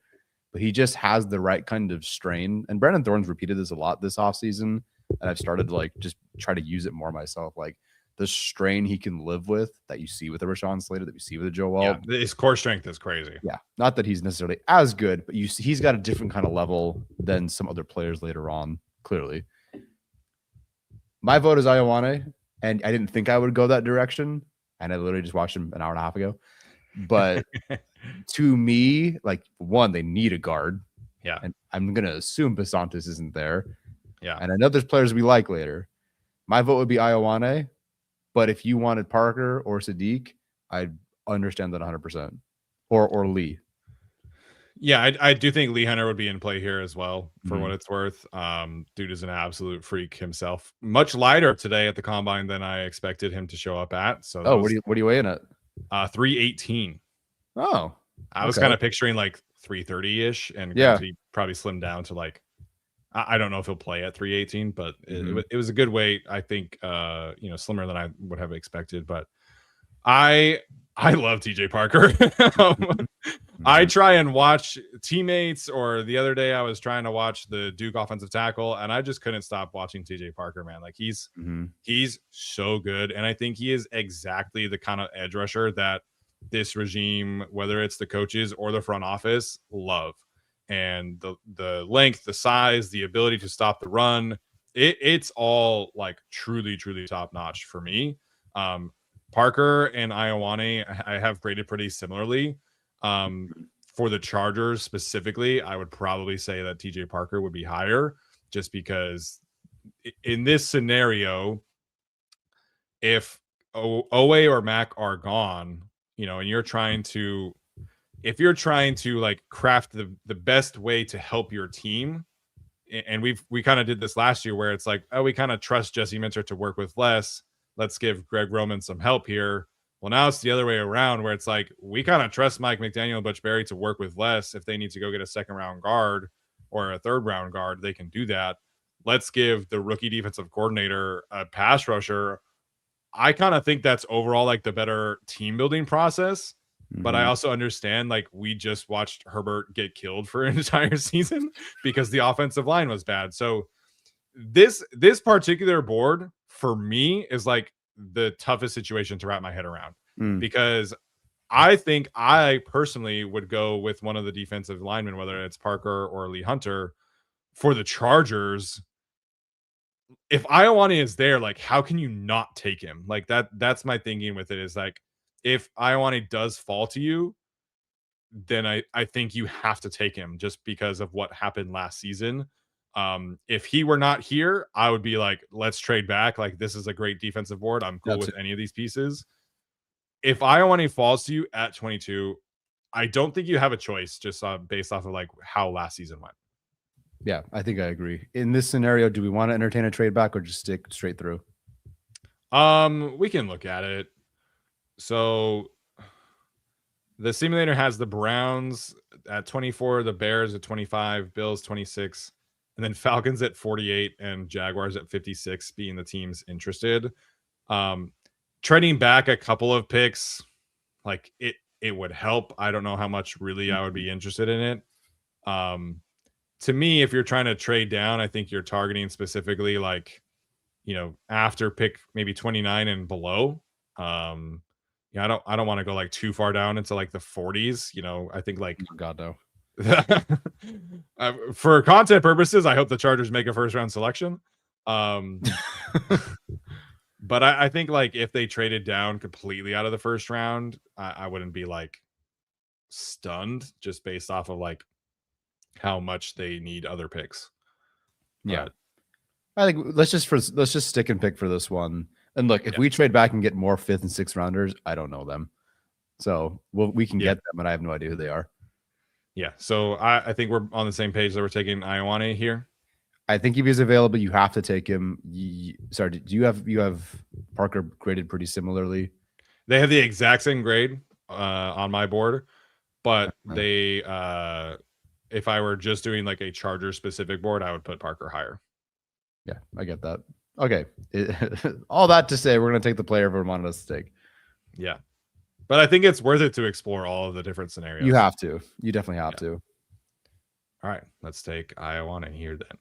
S4: but he just has the right kind of strain. And Brandon Thorne's repeated this a lot this offseason, and I've started to just try to use it more myself. Like the strain he can live with that you see with a Rashawn Slater, that you see with a Joe Weld.
S3: Yeah, his core strength is crazy.
S4: Yeah. Not that he's necessarily as good, but he's got a different kind of level than some other players later on, clearly. My vote is Ioane, and I didn't think I would go that direction. And I literally just watched him an hour and a half ago. But to me, one, they need a guard.
S3: Yeah.
S4: And I'm going to assume Basantis isn't there.
S3: Yeah.
S4: And I know there's players we like later. My vote would be Ioane, but if you wanted Parker or Sadiq, I'd understand that 100%. Or Lee.
S3: Yeah, I do think Lee Hunter would be in play here as well, for what it's worth. Dude is an absolute freak himself. Much lighter today at the combine than I expected him to show up at. So
S4: what are you weighing at?
S3: 318.
S4: Oh,
S3: I was kind of picturing like 330-ish, and granted, he probably slimmed down to like, I don't know if he'll play at 318, but it was a good weight. I think slimmer than I would have expected, but I love TJ Parker. I try and watch teammates, or the other day I was trying to watch the Duke offensive tackle, and I just couldn't stop watching TJ Parker, man. Like he's so good, and I think he is exactly the kind of edge rusher that this regime, whether it's the coaches or the front office, love. And the length, the size, the ability to stop the run, it's all like truly top notch for me. Parker and Ioane I have graded pretty similarly. For the Chargers specifically, I would probably say that TJ Parker would be higher, just because in this scenario, if Owe or Mac are gone, and if you're trying to like craft the best way to help your team, and we kind of did this last year where it's like, oh, we kind of trust Jesse Minter to work with less. Let's give Greg Roman some help here. Well, now it's the other way around where it's like, we kind of trust Mike McDaniel and Butch Berry to work with less. If they need to go get a second round guard or a third round guard, they can do that. Let's give the rookie defensive coordinator a pass rusher. I kind of think that's overall like the better team building process. But I also understand, like, we just watched Herbert get killed for an entire season because the offensive line was bad. So this particular board for me is like the toughest situation to wrap my head around, because I think I personally would go with one of the defensive linemen, whether it's Parker or Lee Hunter, for the Chargers. If Ioane is there, like, how can you not take him? Like that's my thinking with it, is like, if Ioane does fall to you, then I think you have to take him just because of what happened last season. If he were not here, I would be like, let's trade back. Like, this is a great defensive board. I'm cool with any of these pieces. If Ioane falls to you at 22, I don't think you have a choice, just based off of like how last season went.
S4: Yeah, I think I agree. In this scenario, do we want to entertain a trade back or just stick straight through?
S3: We can look at it. So the simulator has the Browns at 24, the Bears at 25, Bills 26, and then Falcons at 48 and Jaguars at 56 being the teams interested. Trading back a couple of picks, like it would help. I don't know how much really I would be interested in it. To me, if you're trying to trade down, I think you're targeting specifically like, after pick maybe 29 and below. I don't want to go like too far down into like the 40s. I think like,
S4: oh God, no.
S3: For content purposes, I hope the Chargers make a first round selection. But I think like if they traded down completely out of the first round, I wouldn't be like stunned, just based off of like how much they need other picks.
S4: Yeah, I think let's just stick and pick for this one. And look, if we trade back and get more 5th and 6th rounders, I don't know them. So we can get them, but I have no idea who they are.
S3: Yeah. So I think we're on the same page that we're taking Ioane here.
S4: I think if he's available, you have to take him. Sorry, do you have Parker graded pretty similarly?
S3: They have the exact same grade on my board, but they if I were just doing like a Charger specific board, I would put Parker higher.
S4: Yeah, I get that. Okay. All that to say, we're going to take the player everyone wanted us to take.
S3: Yeah. But I think it's worth it to explore all of the different scenarios.
S4: You have to. You definitely have to.
S3: All right. Let's take Ioane here then.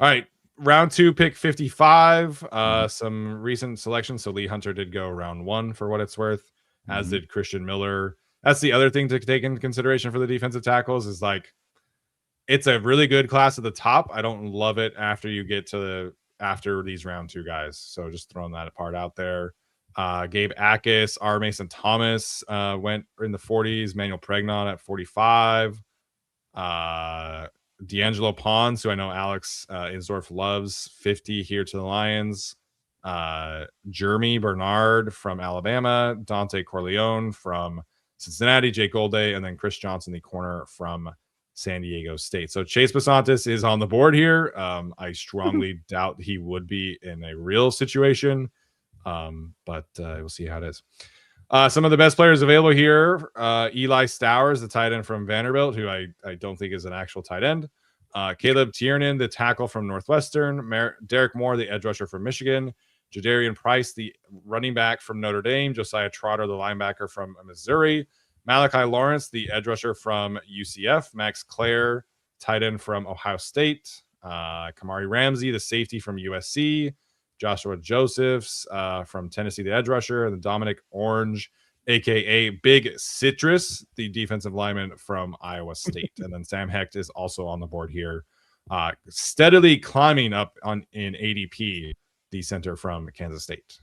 S3: All right. Round 2, pick 55. Some recent selections. So Lee Hunter did go round 1 for what it's worth, as did Christian Miller. That's the other thing to take into consideration for the defensive tackles, is like, it's a really good class at the top. I don't love it after you get to after these round 2 guys. So just throwing that part out there. Gabe Akis, R. Mason Thomas went in the 40s. Manuel Pregnon at 45. D'Angelo Pons, who I know Alex Insdorf loves, 50 here to the Lions. Jeremy Bernard from Alabama, Dante Corleone from Cincinnati, Jake Golday, and then Chris Johnson, the corner from San Diego State. So Chase Basantis is on the board here. I strongly doubt he would be in a real situation, but we'll see how it is. Some of the best players available here: Eli Stowers, the tight end from Vanderbilt, who I don't think is an actual tight end. Caleb Tiernan, the tackle from Northwestern. Derek Moore, the edge rusher from Michigan. Jadarian Price, the running back from Notre Dame. Josiah Trotter, the linebacker from Missouri. Malachi Lawrence, the edge rusher from UCF. Max Clare, tight end from Ohio State. Kamari Ramsey, the safety from USC. Joshua Josephs from Tennessee, the edge rusher. And Dominic Orange, a.k.a. Big Citrus, the defensive lineman from Iowa State. And then Sam Hecht is also on the board here, steadily climbing up in ADP, the center from Kansas State.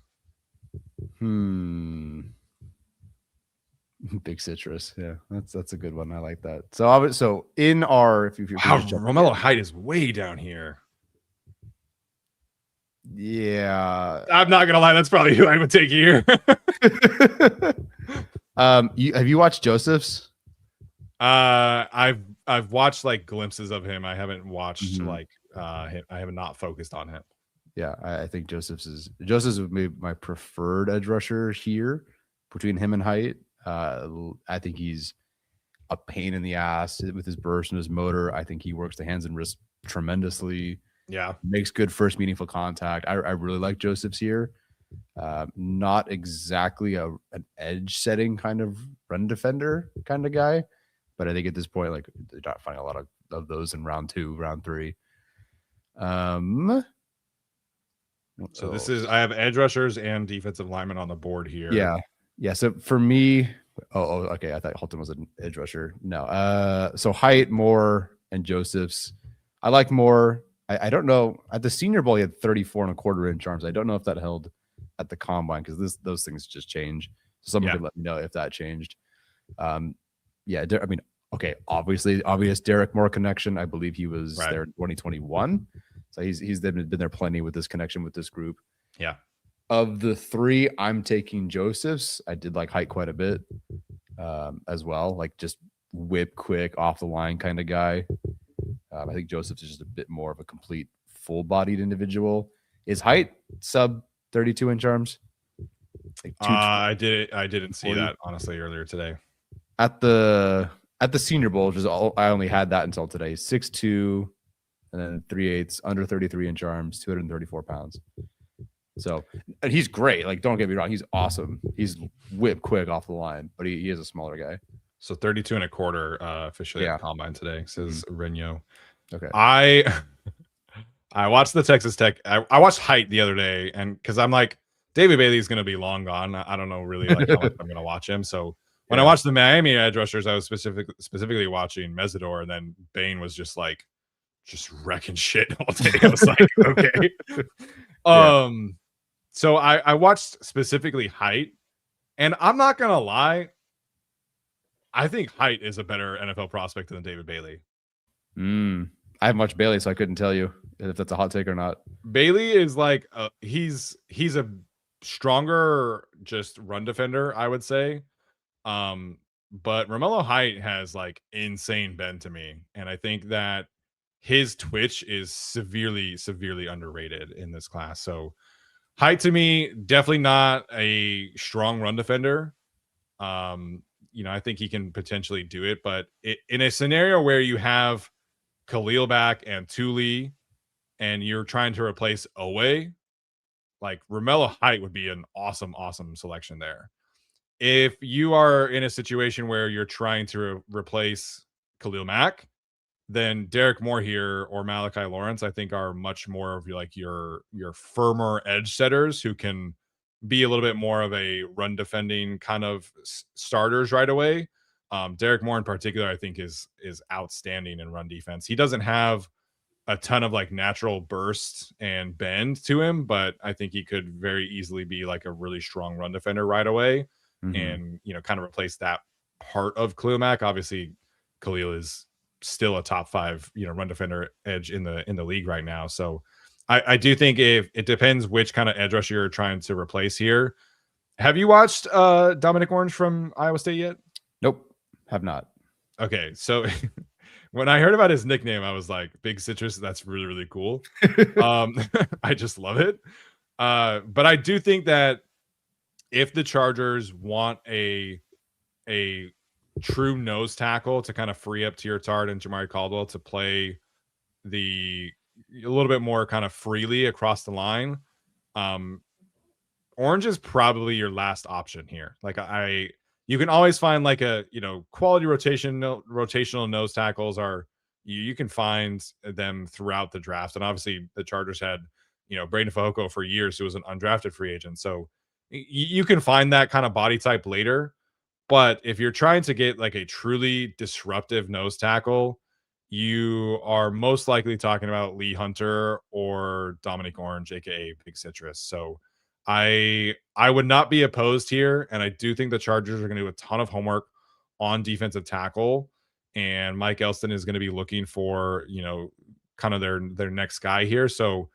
S4: Big Citrus. Yeah, that's a good one. I like that. So in our, if
S3: Romello Height is way down here.
S4: Yeah,
S3: I'm not gonna lie, that's probably who I would take here.
S4: Have you watched Joseph's?
S3: I've watched like glimpses of him. I haven't watched him. I have not focused on him.
S4: Yeah, I think Joseph's would be my preferred edge rusher here between him and Height. I think he's a pain in the ass with his burst and his motor. I think he works the hands and wrists tremendously.
S3: Yeah,
S4: makes good first meaningful contact. I really like Joseph's here. Not exactly an edge setting kind of run defender kind of guy, but I think at this point, like, they're not finding a lot of those in round 2, round 3.
S3: So this is, I have edge rushers and defensive linemen on the board here.
S4: Yeah. So for me, okay. I thought Holton was an edge rusher. No. So Height, Moore, and Josephs. I like Moore. I don't know. At the Senior Bowl, he had 34.25 inch arms. I don't know if that held at the combine because those things just change. Someone could let me know if that changed. Yeah. I mean, okay. Obvious Derek Moore connection. I believe he was there in 2021. So he's been there plenty with this connection with this group.
S3: Yeah.
S4: Of the 3, I'm taking Joseph's. I did like Height quite a bit as well. Like just whip quick off the line kind of guy. I think Joseph's is just a bit more of a complete full-bodied individual. Is Height sub 32 inch arms? Like
S3: I didn't see that honestly earlier today.
S4: At the Senior Bowl, which is I only had that until today. 6'2", and then 3/8, under 33 inch arms, 234 pounds. So, and he's great. Like, don't get me wrong, he's awesome. He's whip quick off the line, but he is a smaller guy.
S3: So 32.25 officially at combine today, says Reno.
S4: Okay.
S3: I watched the Texas Tech. I watched Height the other day, and because I'm like, David Bailey's going to be long gone. I don't know really like how much I'm going to watch him. So when I watched the Miami edge rushers, I was specifically watching Mesidor, and then Bane was just wrecking shit all day. I was like, okay. So I watched specifically Height, and I'm not gonna lie, I think Height is a better NFL prospect than David Bailey.
S4: I haven't watched Bailey, so I couldn't tell you if that's a hot take or not.
S3: Bailey is like he's a stronger just run defender, I would say. But Romello Height has like insane bend to me, and I think that his twitch is severely underrated in this class. So Height to me, definitely not a strong run defender. I think he can potentially do it, but in a scenario where you have Khalil back and Thule, and you're trying to replace Owe, like Romello Height would be an awesome selection there. If you are in a situation where you're trying to replace Khalil Mack, then Derek Moore here or Malachi Lawrence, I think, are much more of like your firmer edge setters who can be a little bit more of a run defending kind of starters right away. Derek Moore in particular, I think is outstanding in run defense. He doesn't have a ton of like natural burst and bend to him, but I think he could very easily be like a really strong run defender right away. And, kind of replace that part of Khalil Mack. Obviously Khalil is still a top 5, run defender edge in the league right now. So I do think if it depends which kind of edge rusher you're trying to replace here. Have you watched Dominic Orange from Iowa State yet?
S4: Nope, have not.
S3: Okay, so when I heard about his nickname, I was like, Big Citrus. That's really, really cool. I just love it. But I do think that if the Chargers want a true nose tackle to kind of free up Tart and Jamari Caldwell to play a little bit more kind of freely across the line, Orange is probably your last option here. Like you can always find like a quality rotational nose tackles are you can find them throughout the draft, and obviously the Chargers had Braden Fehoko for years, who was an undrafted free agent, so you can find that kind of body type later. But if you're trying to get like a truly disruptive nose tackle, you are most likely talking about Lee Hunter or Dominic Orange, aka Big Citrus. So I would not be opposed here, and I do think the Chargers are going to do a ton of homework on defensive tackle, and Mike Elston is going to be looking for kind of their next guy here. So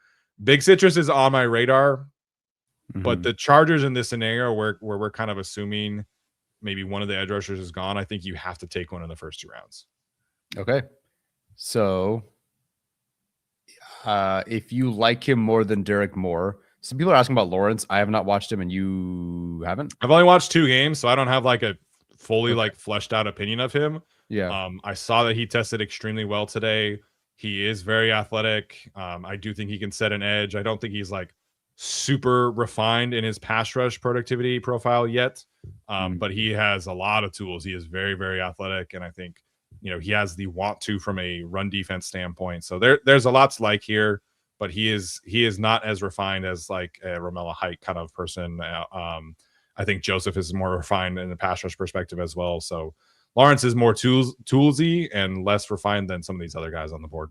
S3: Big Citrus is on my radar, but the Chargers in this scenario where we're kind of assuming maybe one of the edge rushers is gone, I think you have to take one in the first 2 rounds.
S4: Okay, so if you like him more than Derek Moore. Some people are asking about Lawrence. I have not watched him, and you haven't?
S3: I've only watched 2 games, so I don't have like a fully like fleshed out opinion of him.
S4: Yeah.
S3: I saw that he tested extremely well today. He is very athletic. I do think he can set an edge. I don't think he's like super refined in his pass rush productivity profile yet. But he has a lot of tools. He is very, very athletic, and I think he has the want to from a run defense standpoint. So there's a lot to like here. But he is not as refined as like a Romello Height kind of person. I think Joseph is more refined in the pass rush perspective as well. So Lawrence is more toolsy and less refined than some of these other guys on the board.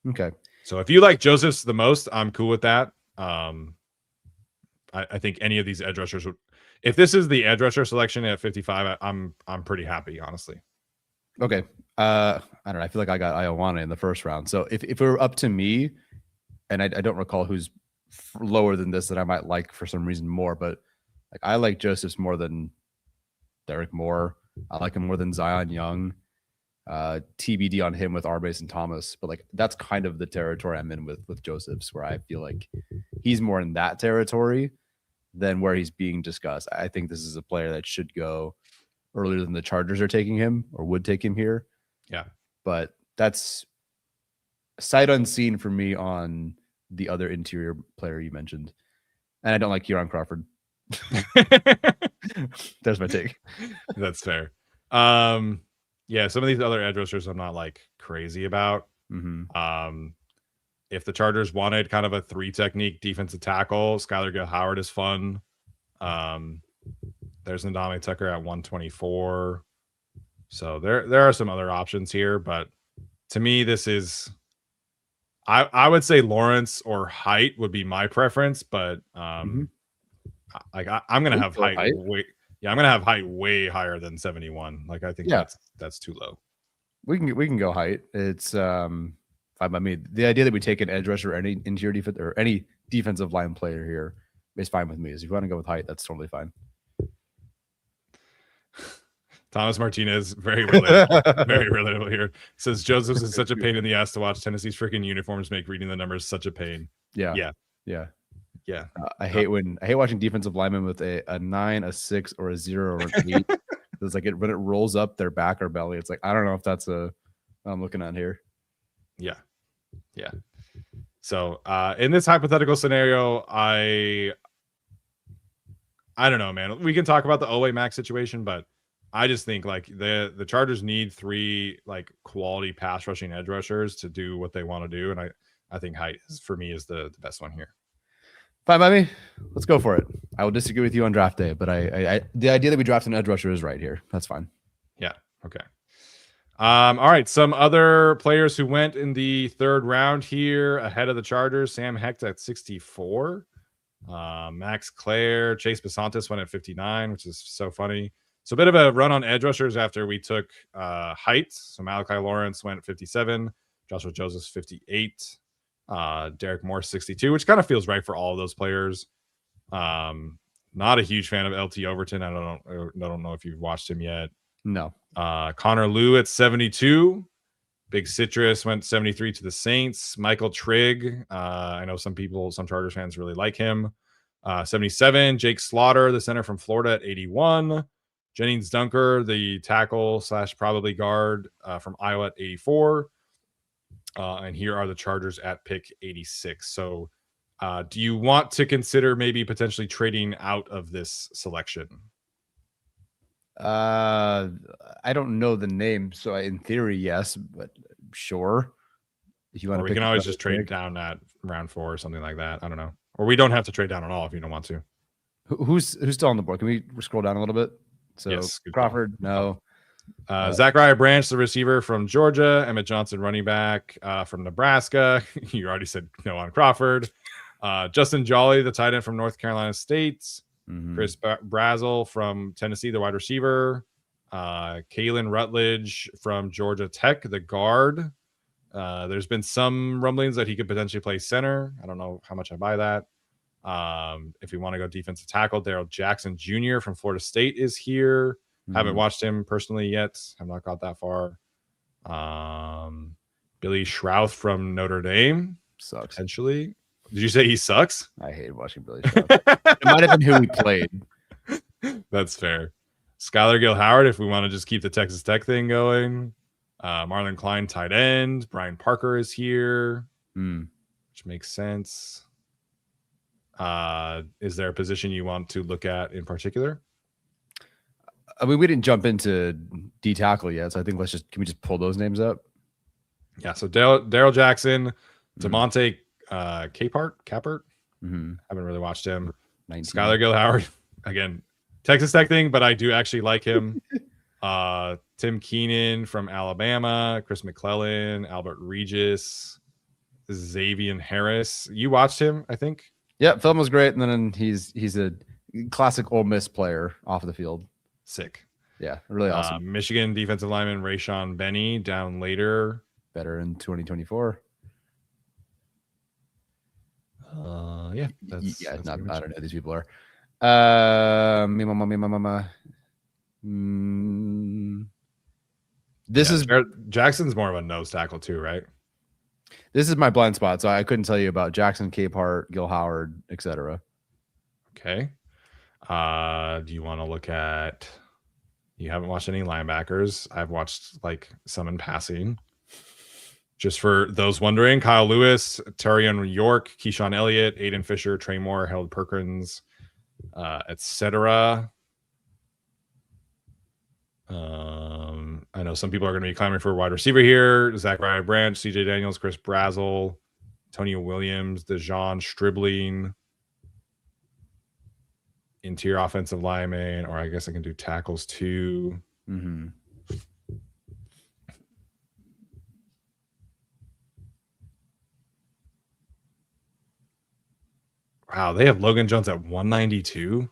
S4: Okay.
S3: So if you like Joseph's the most, I'm cool with that. I think any of these edge rushers would. If this is the edge rusher selection at 55, I'm pretty happy, honestly.
S4: Okay. I don't know. I feel like I got Ioana in the first round. So if it were up to me, and I don't recall who's lower than this that I might like for some reason more, but like I like Joseph's more than Derek Moore. I like him more than Zion Young. TBD on him with Arbase and Thomas, but like that's kind of the territory I'm in with Joseph's, where I feel like he's more in that territory than where he's being discussed. I think this is a player that should go earlier than the Chargers are taking him or would take him here.
S3: Yeah.
S4: But that's sight unseen for me on the other interior player you mentioned. And I don't like Kieran Crawford. There's my take.
S3: That's fair. Yeah, some of these other edge rushers I'm not like crazy about. If the Chargers wanted kind of a 3 technique defensive tackle, Skylar Gill Howard is fun. There's Ndame Tucker at 124. So there are some other options here, but to me, this is I would say Lawrence or Height would be my preference, but like I'm gonna have Height way. Yeah, I'm gonna have Height way higher than 71. Like I think that's too low.
S4: We can go Height. It's fine by me. The idea that we take an edge rusher or any interior defense or any defensive line player here is fine with me. If you want to go with Height, that's totally fine.
S3: Thomas Martinez, very relatable, very relatable here. Says Joseph's is such a pain in the ass to watch. Tennessee's freaking uniforms make reading the numbers such a pain.
S4: Yeah. I hate watching defensive linemen with a 9, a 6, or a 0 or an 8. It's like when it rolls up their back or belly. It's like I don't know if that's what I'm looking at here.
S3: Yeah. So in this hypothetical scenario, I don't know, man. We can talk about the Owe Max situation, but I just think like the Chargers need 3 like quality pass rushing edge rushers to do what they want to do, and I think Height for me is the best one here.
S4: Fine by me. Let's go for it. I will disagree with you on draft day, but I the idea that we draft an edge rusher is right here. That's fine. Yeah.
S3: Okay. All right. Some other players who went in the 3rd round here ahead of the Chargers: Sam Hecht at 64, Max Clare, Chase Besantis went at 59, which is so funny. So a bit of a run on edge rushers after we took heights. So Malachi Lawrence went 57, Joshua Joseph 58, Derek Moore 62, which kind of feels right for all of those players. Not a huge fan of LT Overton. I don't know if you've watched him yet.
S4: No.
S3: Connor Liu at 72. Big Citrus went 73 to the Saints. Michael Trigg. I know some Chargers fans really like him. 77. Jake Slaughter, the center from Florida at 81. Jennings Dunker, the tackle / probably guard from Iowa at 84. And here are the Chargers at pick 86. So do you want to consider maybe potentially trading out of this selection?
S4: I don't know the name, so in theory, yes, but sure. If you want to,
S3: we can always just trade down at round 4 or something like that. I don't know. Or we don't have to trade down at all if you don't want to.
S4: Who's still on the board? Can we scroll down a little bit? So
S3: yes,
S4: Crawford, no.
S3: Zachariah Branch, the receiver from Georgia. Emmett Johnson, running back from Nebraska. You already said no on Crawford. Justin Jolly, the tight end from North Carolina State.
S4: Mm-hmm.
S3: Chris Brazel from Tennessee, the wide receiver. Kalen Rutledge from Georgia Tech, the guard. There's been some rumblings that he could potentially play center. I don't know how much I buy that. If we want to go defensive tackle, Daryl Jackson Jr. from Florida State is here. Mm-hmm. Haven't watched him personally yet. Have not got that far. Billy Schrouth from Notre Dame.
S4: Sucks.
S3: Potentially. Did you say he sucks?
S4: I hate watching Billy Schrouth. It might have been who he played.
S3: That's fair. Skylar Gill Howard, if we want to just keep the Texas Tech thing going. Marlon Klein, tight end. Brian Parker is here, which makes sense. Is there a position you want to look at in particular?
S4: I mean, we didn't jump into D tackle yet, so I think can we just pull those names up?
S3: Yeah. So Daryl Jackson, DeMonte Capert. Haven't really watched him. 19. Skylar Gill Howard, again, Texas Tech thing, but I do actually like him. Tim Keenan from Alabama, Chris McClellan, Albert Regis, Xavier Harris. You watched him, I think.
S4: Yeah, film was great, and then he's a classic Ole Miss player off the field.
S3: Sick.
S4: Yeah, really awesome.
S3: Michigan defensive lineman Rayshon Benny down later.
S4: Better in 2024.
S3: Yeah.
S4: I don't know who these people are.
S3: Jackson's more of a nose tackle too, right?
S4: This is my blind spot, so I couldn't tell you about Jackson, Capehart, Gil Howard, etc.
S3: Okay. Do you want to look at? You haven't watched any linebackers. I've watched like some in passing. Just for those wondering, Kyle Lewis, Tarion York, Keyshawn Elliott, Aiden Fisher, Trey Moore, Harold Perkins, etc. I know some people are going to be clamoring for a wide receiver here. Zachariah Branch, CJ Daniels, Chris Brazel, Antonio Williams, DeJon Stribling, interior offensive lineman, or I guess I can do tackles too.
S4: Mm-hmm.
S3: Wow, they have Logan Jones at 192.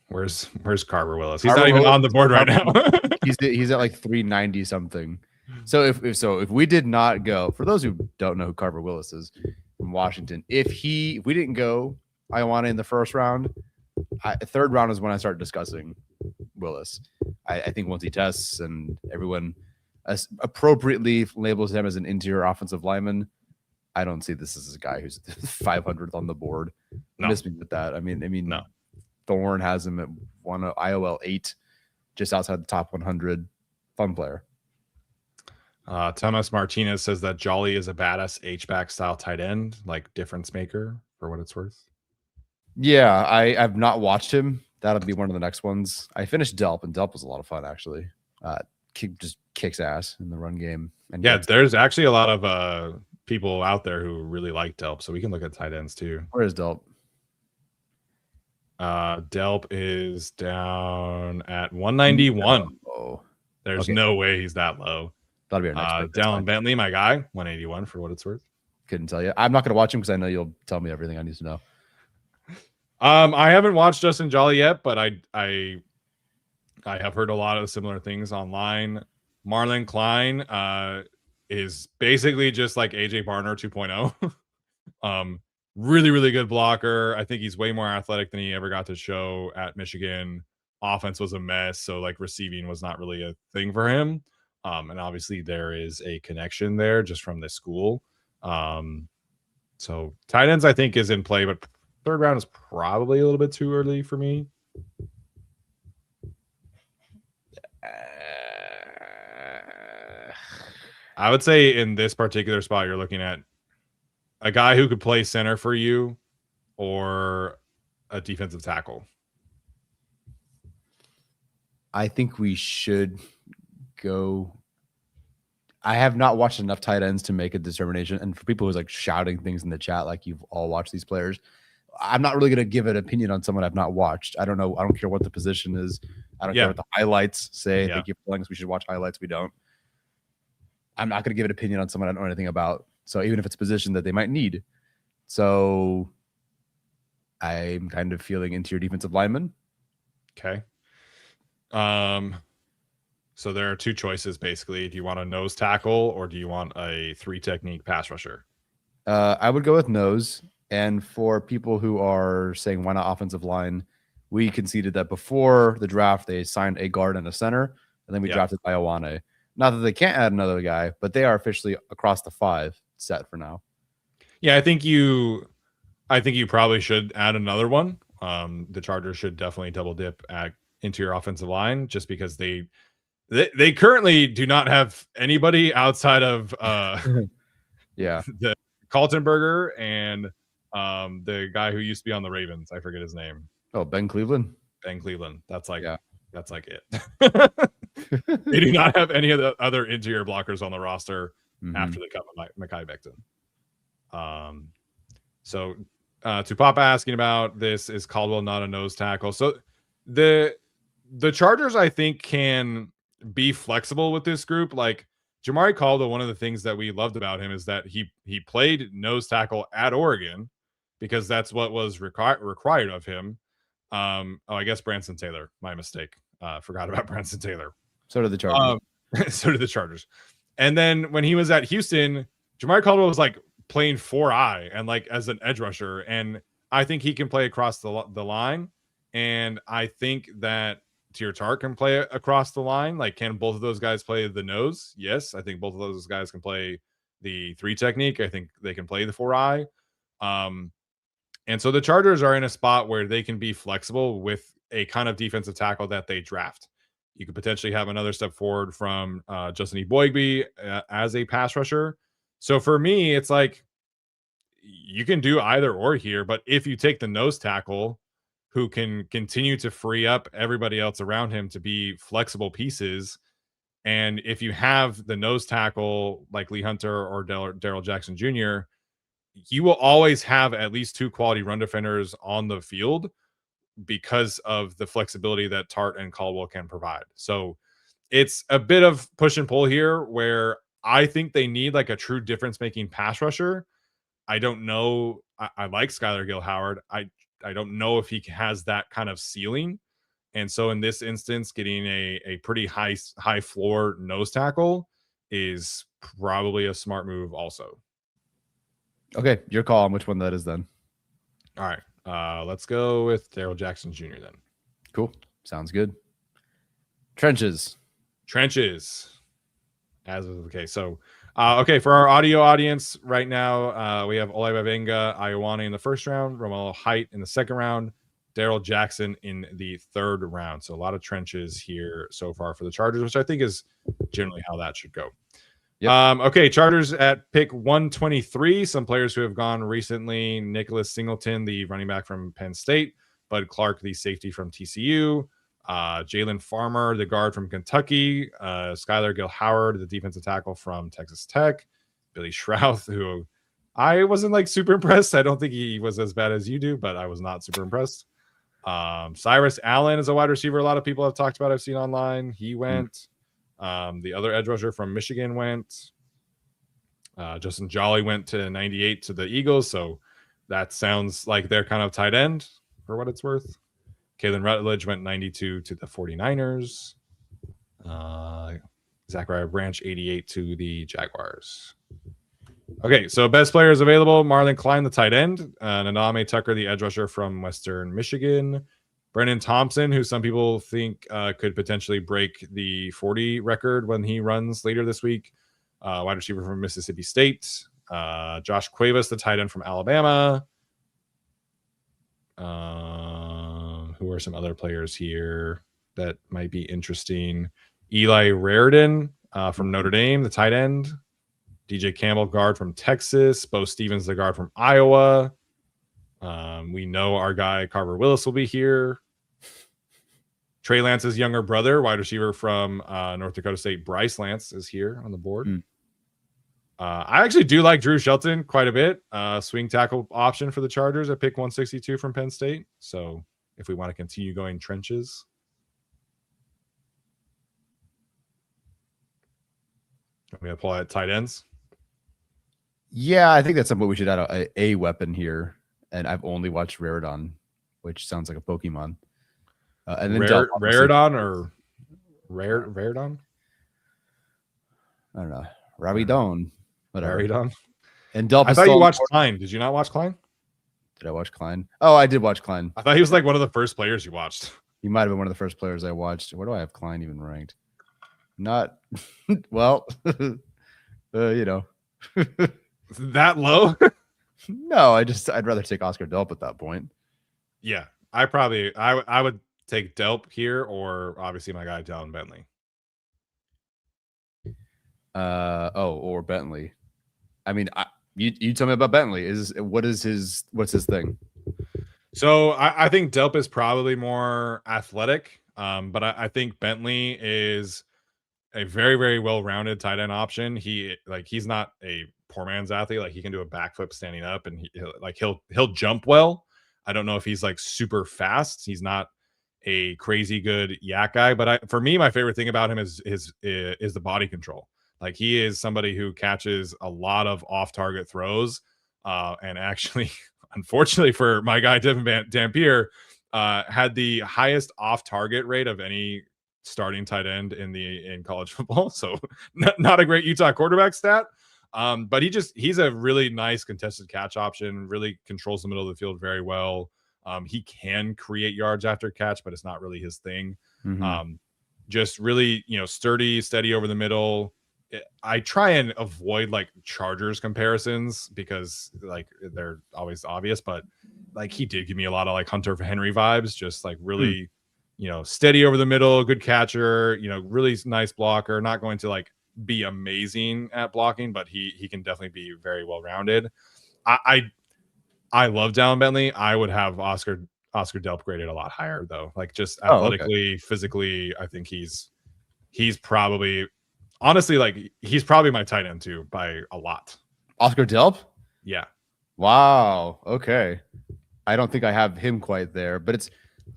S3: Where's Carver Willis? He's not even on the board right now.
S4: he's at like 390 something. So if we did not go, for those who don't know who Carver Willis is from Washington, if we didn't go Ioana in the first round, third round is when I start discussing Willis. I think once he tests and everyone appropriately labels him as an interior offensive lineman, I don't see this as a guy who's 500th on the board.
S3: No.
S4: Miss me with that. I mean,
S3: no.
S4: Thorne has him at IOL 8, just outside the top 100. Fun player.
S3: Thomas Martinez says that Jolly is a badass H-back style tight end, like difference maker for what it's worth.
S4: Yeah, I've not watched him. That'll be one of the next ones. I finished Delp, and Delp was a lot of fun, actually. Just kicks ass in the run game. And
S3: yeah, there's actually a lot of people out there who really like Delp, so we can look at tight ends too.
S4: Where is Delp?
S3: Delp is down at 191.
S4: Oh,
S3: there's no way he's that low.
S4: That'll be our next pick.
S3: Dallin Bentley, my guy, 181 for what it's worth.
S4: Couldn't tell you. I'm not going to watch him because I know you'll tell me everything I need to know.
S3: I haven't watched Justin Jolly yet, but I have heard a lot of similar things online. Marlon Klein is basically just like AJ Barner 2.0. Really, really good blocker. I think he's way more athletic than he ever got to show at Michigan. Offense was a mess, so like receiving was not really a thing for him. And obviously there is a connection there just from the school. So tight ends I think is in play, but third round is probably a little bit too early for me. I would say in this particular spot, you're looking at a guy who could play center for you or a defensive tackle.
S4: I think we should go. I have not watched enough tight ends to make a determination. And for people who's like shouting things in the chat, like you've all watched these players, I'm not really going to give an opinion on someone I've not watched. I don't know. I don't care what the position is. I don't care what the highlights say. They keep telling us we should watch highlights. We don't. I'm not going to give an opinion on someone I don't know anything about. So even if it's a position that they might need. So I'm kind of feeling interior defensive lineman.
S3: Okay. So there are two choices basically. Do you want a nose tackle or do you want a 3-technique pass rusher?
S4: I would go with nose. And for people who are saying why not offensive line, we conceded that before the draft they signed a guard and a center, and then we drafted Ioane. Not that they can't add another guy, but they are officially across the 5 set for now.
S3: Yeah, I think you probably should add another one. The Chargers should definitely double dip at interior offensive line just because they currently do not have anybody outside of the Kaltenberger and the guy who used to be on the Ravens. I forget his name.
S4: Oh, Ben Cleveland.
S3: Ben Cleveland. That's like it. They do not have any of the other interior blockers on the roster after the cut Mekhi Becton. So to Papa asking about this, is Caldwell not a nose tackle? So the Chargers, I think, can be flexible with this group. Like Jamari Caldwell, one of the things that we loved about him is that he played nose tackle at Oregon because that's what was required of him. I guess Branson Taylor, my mistake. Forgot about Branson Taylor.
S4: So did the Chargers.
S3: So did the Chargers. And then when he was at Houston, Jamari Caldwell was like playing 4-eye and like as an edge rusher. And I think he can play across the line. And I think that Tier Tart can play across the line. Like, can both of those guys play the nose? Yes. I think both of those guys can play the 3-technique. I think they can play the 4-eye. And so the Chargers are in a spot where they can be flexible with a kind of defensive tackle that they draft. You could potentially have another step forward from Justin Eboigbe as a pass rusher. So for me, it's like you can do either or here, but if you take the nose tackle who can continue to free up everybody else around him to be flexible pieces, and if you have the nose tackle like Lee Hunter or Daryl Jackson Jr., you will always have at least 2 quality run defenders on the field because of the flexibility that Tart and Caldwell can provide. So it's a bit of push and pull here where I think they need like a true difference-making pass rusher. I don't know. I like Skylar Gill-Howard. I don't know if he has that kind of ceiling. And so in this instance, getting a pretty high floor nose tackle is probably a smart move also.
S4: Okay, your call on which one that is then.
S3: All right. Let's go with Daryl Jackson Jr. then.
S4: Cool. Sounds good. Trenches.
S3: As is the case. So, okay, for our audio audience right now, we have Olay Bavenga, Ioane in the first round, Romello Height in the second round, Daryl Jackson in the third round. So a lot of trenches here so far for the Chargers, which I think is generally how that should go. Yep. Okay, Chargers at pick 123. Some players who have gone recently: Nicholas Singleton, the running back from Penn State; Bud Clark, the safety from TCU; Jalen Farmer, the guard from Kentucky; Skylar Gill-Howard, the defensive tackle from Texas Tech; Billy Schrouth, who I wasn't like super impressed. I don't think he was as bad as you do, but I was not super impressed. Cyrus Allen is a wide receiver a lot of people have talked about. I've seen online. He went. The other edge rusher from Michigan went. Justin Jolly went to 98 to the Eagles, so that sounds like they're kind of tight end for what it's worth. Kalen Rutledge went 92 to the 49ers. Zachariah Branch 88 to the Jaguars. Okay, so best players available: Marlon Klein, the tight end, Naname Tucker, the edge rusher from Western Michigan, Brennan Thompson, who some people think could potentially break the 40 record when he runs later this week, wide receiver from Mississippi State, Josh Cuevas, the tight end from Alabama. Who are some other players here that might be interesting? Eli Raridan from Notre Dame, the tight end. DJ Campbell, guard from Texas. Bo Stevens, the guard from Iowa. We know our guy Carver Willis will be here. Trey Lance's younger brother, wide receiver from North Dakota State, Bryce Lance, is here on the board. I actually do like Drew Shelton quite a bit. Swing tackle option for the Chargers at pick 162 from Penn State. So if we want to continue going trenches. I'm going to pull out tight ends.
S4: Yeah, I think that's something we should add a weapon here. And I've only watched Raridan, which sounds like a Pokemon. And then
S3: Raridan or Raridan?
S4: I don't know. Rabidon. Whatever.
S3: Raridan.
S4: And Delp.
S3: I thought you watched Klein. Did you not watch Klein?
S4: Did I watch Klein? Oh, I did watch Klein.
S3: I thought he was like one of the first players you watched.
S4: He might have been one of the first players I watched. Where do I have Klein even ranked? Not well, you know.
S3: That low?
S4: No, I'd rather take Oscar Delp at that point.
S3: Yeah, I would take Delp here, or obviously my guy Dallin Bentley.
S4: Or Bentley. I mean, you tell me about Bentley. What's his thing?
S3: So I think Delp is probably more athletic, but I think Bentley is a very, very well-rounded tight end option. He's not a poor man's athlete. Like, he can do a backflip standing up, and he'll jump well. I don't know if he's like super fast. He's not a crazy good yak guy, but for me, my favorite thing about him is the body control. Like, he is somebody who catches a lot of off-target throws, and actually, unfortunately for my guy Devin Dampier, had the highest off-target rate of any starting tight end in college football. So not a great Utah quarterback stat. But he's a really nice contested catch option, really controls the middle of the field very well. He can create yards after catch, but it's not really his thing.
S4: Mm-hmm.
S3: Just really, sturdy, steady over the middle. I try and avoid like Chargers comparisons because like they're always obvious, but like he did give me a lot of like Hunter Henry vibes, just like really, steady over the middle, good catcher, really nice blocker, not going to like be amazing at blocking, but he can definitely be very well rounded. I love Dallin Bentley. I would have Oscar Delp graded a lot higher though. Like, just athletically, physically, I think he's probably, honestly, like, he's probably my tight end too by a lot.
S4: Oscar Delp?
S3: Yeah.
S4: Wow. Okay. I don't think I have him quite there, but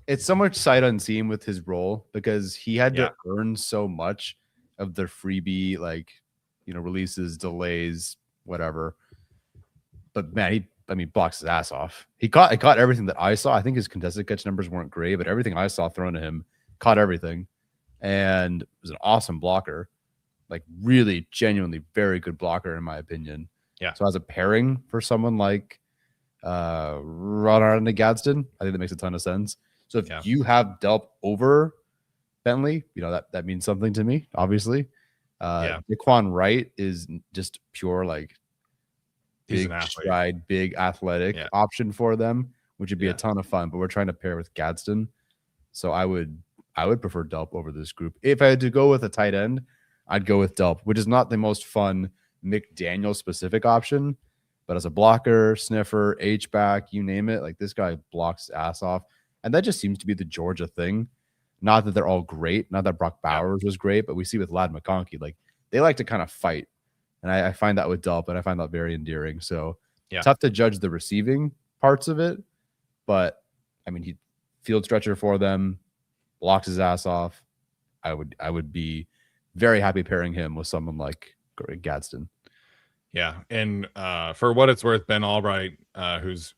S4: it's so much sight unseen with his role because he had to earn so much of the freebie, like, releases, delays, whatever. But man, blocks his ass off. He caught everything that I saw. I think his contested catch numbers weren't great, but everything I saw thrown to him, caught everything, and was an awesome blocker. Like, really, genuinely very good blocker, in my opinion.
S3: Yeah.
S4: So as a pairing for someone like Ron Gadsden, I think that makes a ton of sense. So if you have Delp over Bentley, that means something to me, obviously. Daquan Wright is just pure, like, big stride, big athletic option for them, which would be a ton of fun. But we're trying to pair with Gadsden, so I would prefer Delp over this group. If I had to go with a tight end, I'd go with Delp, which is not the most fun McDaniel specific option, but as a blocker, sniffer, H-back, you name it, like, this guy blocks his ass off. And that just seems to be the Georgia thing. Not that they're all great, not that Brock Bowers was great, but we see with Ladd McConkey, like, they like to kind of fight. And I find that with Delp, and I find that very endearing. So tough to judge the receiving parts of it, but I mean, he field stretcher for them, blocks his ass off. I would be very happy pairing him with someone like Gadsden.
S3: Yeah, and for what it's worth, Ben Albright, who's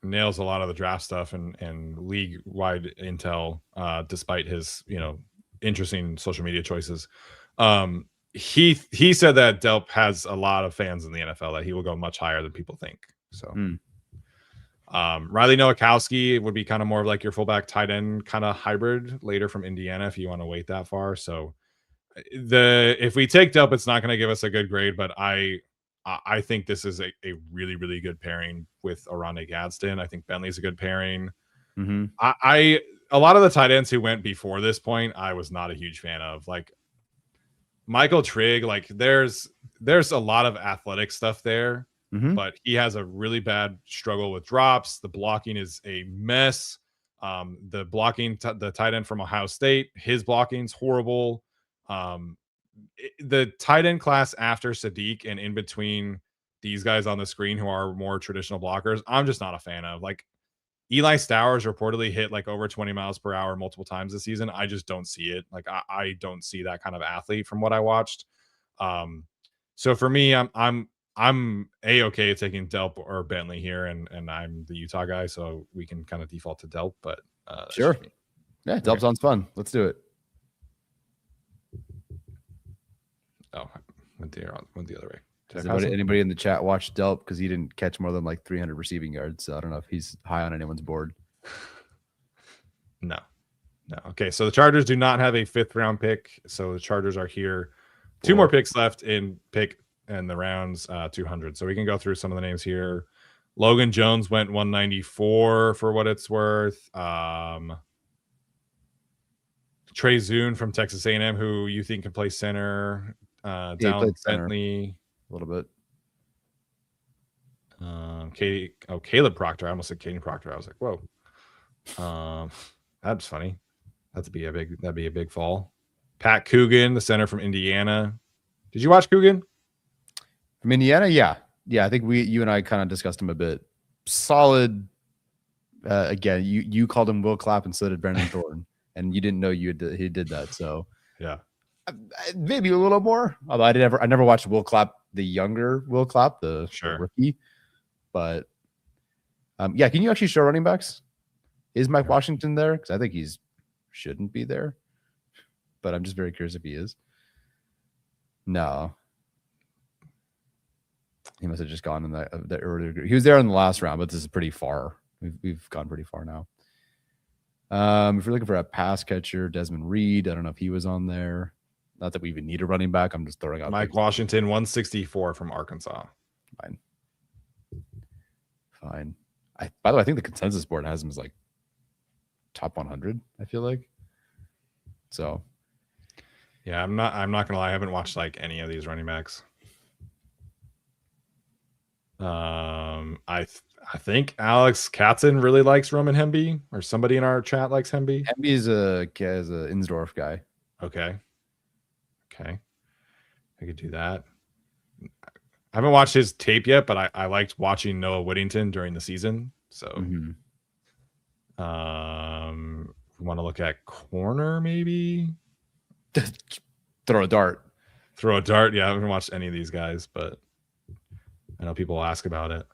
S3: nails a lot of the draft stuff and league wide intel, despite his interesting social media choices. He said that Delp has a lot of fans in the NFL, that he will go much higher than people think. So Riley Nowakowski would be kind of more of like your fullback tight end kind of hybrid later from Indiana if you want to wait that far. So if we take Delp, it's not going to give us a good grade, but I think this is a really, really good pairing with Oronde Gadsden. I think Bentley's a good pairing. A lot of the tight ends who went before this point, I was not a huge fan of. Like Michael Trigg, like there's a lot of athletic stuff there, but he has a really bad struggle with drops. The blocking is a mess. The blocking, the tight end from Ohio State, his blocking's horrible. The tight end class after Sadiq and in between these guys on the screen who are more traditional blockers, I'm just not a fan of. Like Eli Stowers reportedly hit like over 20 miles per hour multiple times this season. I just don't see it. Like I don't see that kind of athlete from what I watched. So for me, I'm a-okay taking Delp or Bentley here, and I'm the Utah guy, so we can kind of default to Delp, but
S4: sure. Yeah, Delp sounds fun. Let's do it.
S3: Oh, went the other way.
S4: Does anybody in the chat watch Delp? Because he didn't catch more than like 300 receiving yards. So I don't know if he's high on anyone's board.
S3: No. Okay, so the Chargers do not have a 5th round pick. So the Chargers are here. 2 more picks left in pick and the rounds 200. So we can go through some of the names here. Logan Jones went 194 for what it's worth. Trey Zune from Texas A&M, who you think can play center. Down Bentley
S4: a little bit.
S3: Caleb Proctor. I almost said Caden Proctor. I was like, whoa. That's funny. That'd be a big fall. Pat Coogan, the center from Indiana. Did you watch Coogan?
S4: From Indiana? Yeah. I think you and I kind of discussed him a bit. Solid. Again, you called him Will Clapp and so did Brandon Thornton, and you didn't know he did that. So
S3: yeah.
S4: Maybe a little more. Although I never watched Will Clapp, the younger Will Clapp, the rookie. But yeah, can you actually show running backs? Is Mike Washington there? Because I think he's shouldn't be there. But I'm just very curious if he is. No. He must have just gone in the earlier group. He was there in the last round, but this is pretty far. We've gone pretty far now. If you're looking for a pass catcher, Desmond Reed, I don't know if he was on there. Not that we even need a running back. I'm just throwing out
S3: Mike Washington, 164 from Arkansas.
S4: Fine. By the way, I think the consensus board has him as like top 100. I feel like. So.
S3: Yeah, I'm not gonna lie. I haven't watched like any of these running backs. I think Alex Katzen really likes Roman Hemby, or somebody in our chat likes Hemby.
S4: Hemby is a Insdorf guy.
S3: Okay. I could do that. I haven't watched his tape yet, but I liked watching Noah Whittington during the season. So, we want to look at corner, maybe.
S4: Throw a dart.
S3: Yeah, I haven't watched any of these guys, but I know people will ask about it.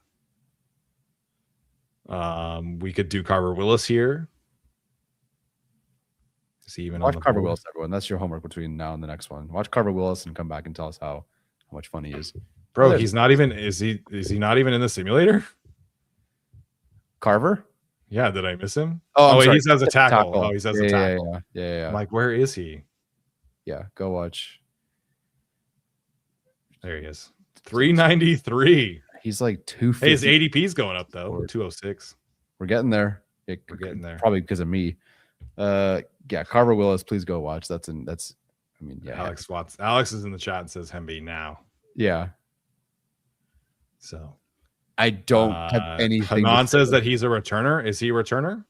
S3: We could do Carver Willis here.
S4: Watch Carver Willis, everyone. That's your homework between now and the next one. Watch Carver Willis and come back and tell us how much fun he is.
S3: Bro, he's not even. Is he not even in the simulator?
S4: Carver?
S3: Yeah, did I miss him?
S4: Oh,
S3: wait, he has a tackle. Oh, he has a tackle.
S4: Yeah.
S3: I'm like, where is he?
S4: Yeah, go watch.
S3: There he is. 393.
S4: He's like 250.
S3: Hey, his ADP's going up though. 206.
S4: We're getting there.
S3: We're getting there.
S4: Probably because of me. Yeah, Carver Willis, please go watch.
S3: Alex Watts. Alex is in the chat and says Hemby now.
S4: Yeah.
S3: So
S4: I don't have anything.
S3: Hanan says that he's a returner. Is he a returner?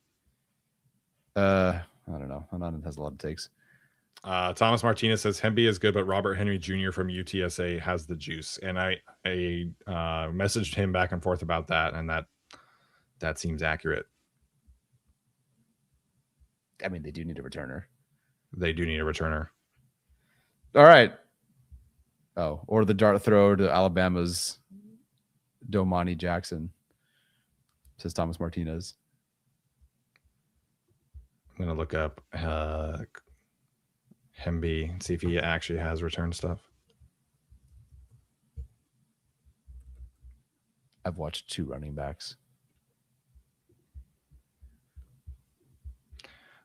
S4: I don't know. Hanan has a lot of takes.
S3: Thomas Martinez says Hemby is good, but Robert Henry Jr. from UTSA has the juice. And I messaged him back and forth about that, and that seems accurate.
S4: I mean, they do need a returner.
S3: They do need a returner.
S4: All right. Oh, or the dart throw to Alabama's Domani Jackson, says Thomas Martinez.
S3: I'm going to look up Hemby and see if he actually has return stuff.
S4: I've watched 2 running backs.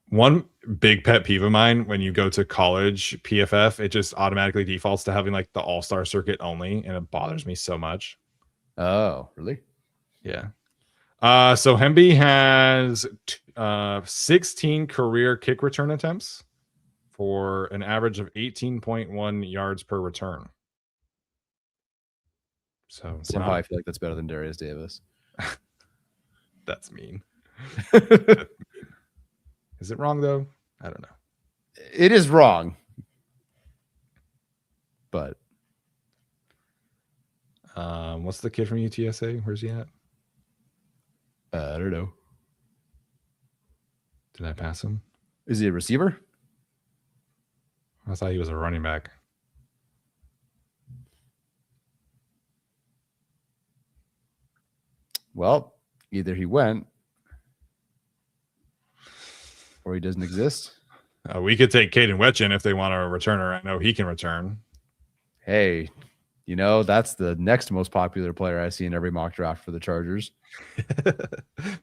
S3: One big pet peeve of mine when you go to college PFF, it just automatically defaults to having like the all-star circuit only, and it bothers me so much.
S4: Oh, really?
S3: Yeah. So Hemby has 16 career kick return attempts for an average of 18.1 yards per return. So
S4: somehow I feel like that's better than Darius Davis.
S3: That's mean. Is it wrong though? I don't know.
S4: It is wrong. But
S3: what's the kid from UTSA? Where's he at?
S4: I don't know.
S3: Did I pass him?
S4: Is he a receiver?
S3: I thought he was a running back.
S4: Well, either he went or he doesn't exist.
S3: We could take Caden Wetchen if they want a returner. I know he can return.
S4: Hey, you know, that's the next most popular player I see in every mock draft for the Chargers.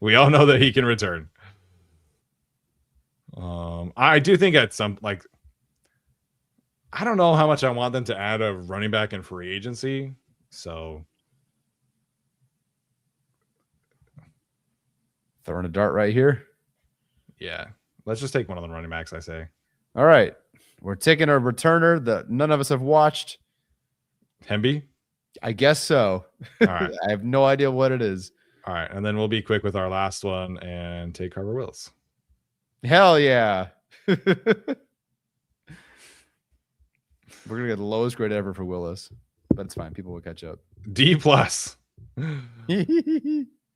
S3: We all know that he can return. I do think at some, like, I don't know how much I want them to add a running back in free agency. So
S4: throwing a dart right here.
S3: Yeah. Let's just take one of the running backs, I say.
S4: All right. We're taking a returner that none of us have watched.
S3: Hemby?
S4: I guess so.
S3: All right.
S4: I have no idea what it is.
S3: All right. And then we'll be quick with our last one and take Carver Willis.
S4: Hell yeah. We're going to get the lowest grade ever for Willis, but it's fine. People will catch up.
S3: D+.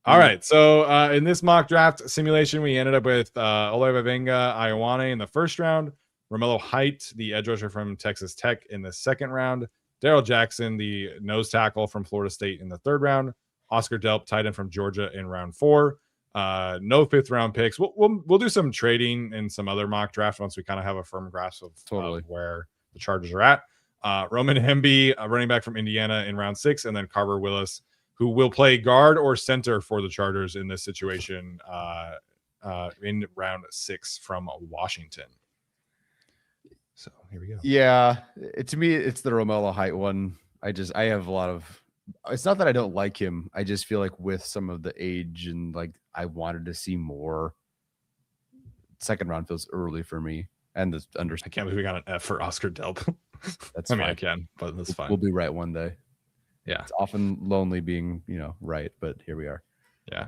S3: All right. So in this mock draft simulation, we ended up with Olayiwobenga Ioane in the first round, Romello Height, the edge rusher from Texas Tech, in the second round, Darrell Jackson, the nose tackle from Florida State, in the third round, Oscar Delp, tight end from Georgia, in round 4. No 5th round picks. We'll do some trading in some other mock drafts once we kind of have a firm grasp of where the Chargers are at. Roman Hemby, a running back from Indiana, in round 6, and then Carver Willis, who will play guard or center for the Chargers in this situation in round 6 from Washington. So here we go.
S4: Yeah, to me, it's the Romello Height one. I have a lot of. It's not that I don't like him. I just feel like with some of the age and like I wanted to see more. Second round feels early for me, and the
S3: I can't believe we got an F for Oscar Delp.
S4: That's
S3: I can, but that's fine.
S4: We'll be right one day.
S3: Yeah,
S4: it's often lonely being right, but here we are.
S3: Yeah,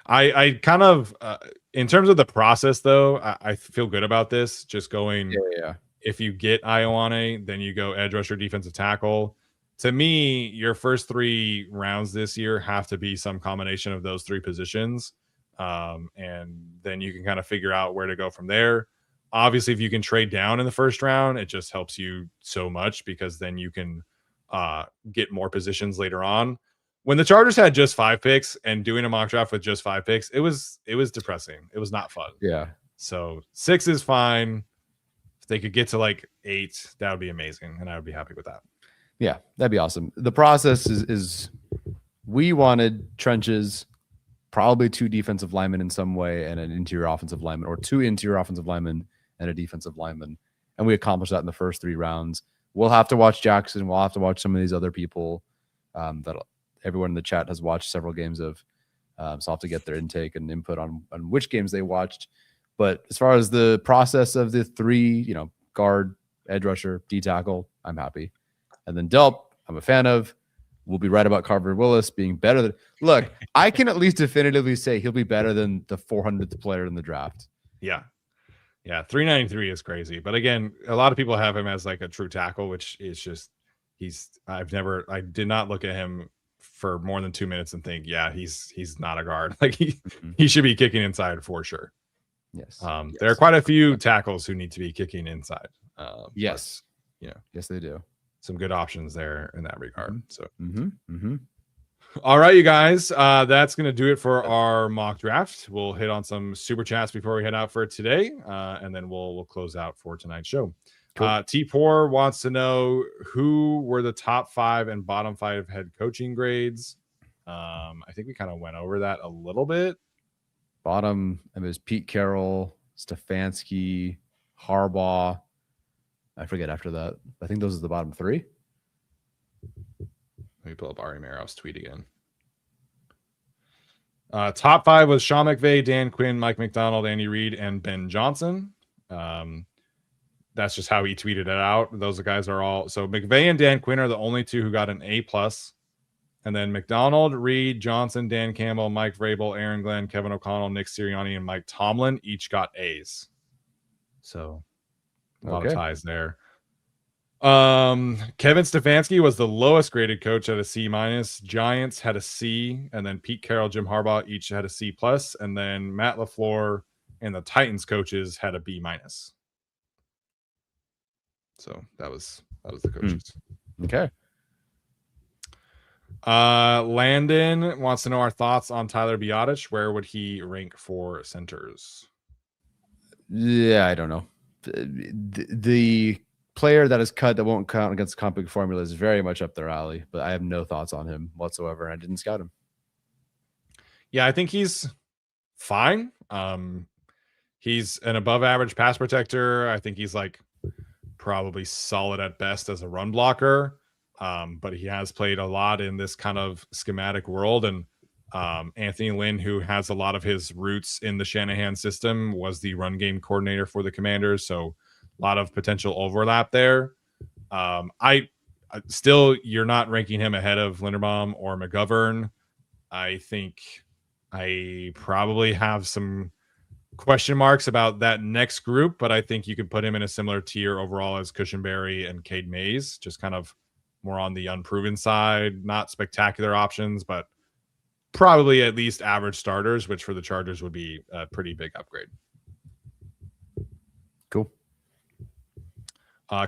S3: I kind of in terms of the process though, I feel good about this. Just going.
S4: Yeah.
S3: If you get Ioane, then you go edge rusher, defensive tackle. To me, your first 3 rounds this year have to be some combination of those 3 positions. And then you can kind of figure out where to go from there. Obviously, if you can trade down in the first round, it just helps you so much because then you can get more positions later on. When the Chargers had just 5 picks and doing a mock draft with just 5 picks, it was depressing. It was not fun.
S4: Yeah.
S3: So 6 is fine. If they could get to like 8, that would be amazing, and I would be happy with that.
S4: Yeah, that'd be awesome. The process is we wanted trenches, probably 2 defensive linemen in some way and an interior offensive lineman, or 2 interior offensive linemen and a defensive lineman. And we accomplished that in the first 3 rounds. We'll have to watch Jackson. We'll have to watch some of these other people that everyone in the chat has watched several games of. So I'll have to get their intake and input on which games they watched. But as far as the process of the 3, guard, edge rusher, D tackle, I'm happy. And then Delp, I'm a fan of. We'll be right about Carver Willis being better than. Look, I can at least definitively say he'll be better than the 400th player in the draft.
S3: Yeah. 393 is crazy. But again, a lot of people have him as like a true tackle, which is just I did not look at him for more than 2 minutes and think, yeah, he's not a guard. Like he should be kicking inside for sure.
S4: Yes.
S3: Yes. There are quite a few tackles who need to be kicking inside.
S4: Yes.
S3: But,
S4: Yes, they do.
S3: some good options there in that regard. So,
S4: All
S3: right, you guys, that's going to do it for our mock draft. We'll hit on some super chats before we head out for today, and then we'll close out for tonight's show. Cool. T4 wants to know who were the top 5 and bottom 5 head coaching grades. I think we kind of went over that a little bit.
S4: Bottom, it was Pete Carroll, Stefanski, Harbaugh. I forget after that. I think those are the bottom 3.
S3: Let me pull up Ari Mero's tweet again. Top 5 was Sean McVay, Dan Quinn, Mike McDonald, Andy Reid, and Ben Johnson. That's just how he tweeted it out. Those guys are all. So McVay and Dan Quinn are the only 2 who got an A+. And then McDonald, Reid, Johnson, Dan Campbell, Mike Vrabel, Aaron Glenn, Kevin O'Connell, Nick Sirianni, and Mike Tomlin each got A's. So a lot of ties there. Kevin Stefanski was the lowest graded coach at a C-. Giants had a C, and then Pete Carroll, Jim Harbaugh each had a C+, and then Matt LaFleur and the Titans coaches had a B-. So that was the coaches.
S4: Okay.
S3: Landon wants to know our thoughts on Tyler Biadasz. Where would he rank for centers?
S4: Yeah, I don't know. The player that is cut that won't count against the comp big formula is very much up their alley, but I have no thoughts on him whatsoever. I didn't scout him.
S3: Yeah, I think he's fine. He's an above average pass protector. I think he's like probably solid at best as a run blocker. But he has played a lot in this kind of schematic world. And Anthony Lynn, who has a lot of his roots in the Shanahan system, was the run game coordinator for the Commanders. So a lot of potential overlap there. I still, you're not ranking him ahead of Linderbaum or McGovern. I think I probably have some question marks about that next group, but I think you could put him in a similar tier overall as Cushenberry and Cade Mays, just kind of more on the unproven side, not spectacular options, but probably at least average starters, which for the Chargers would be a pretty big upgrade.
S4: Cool.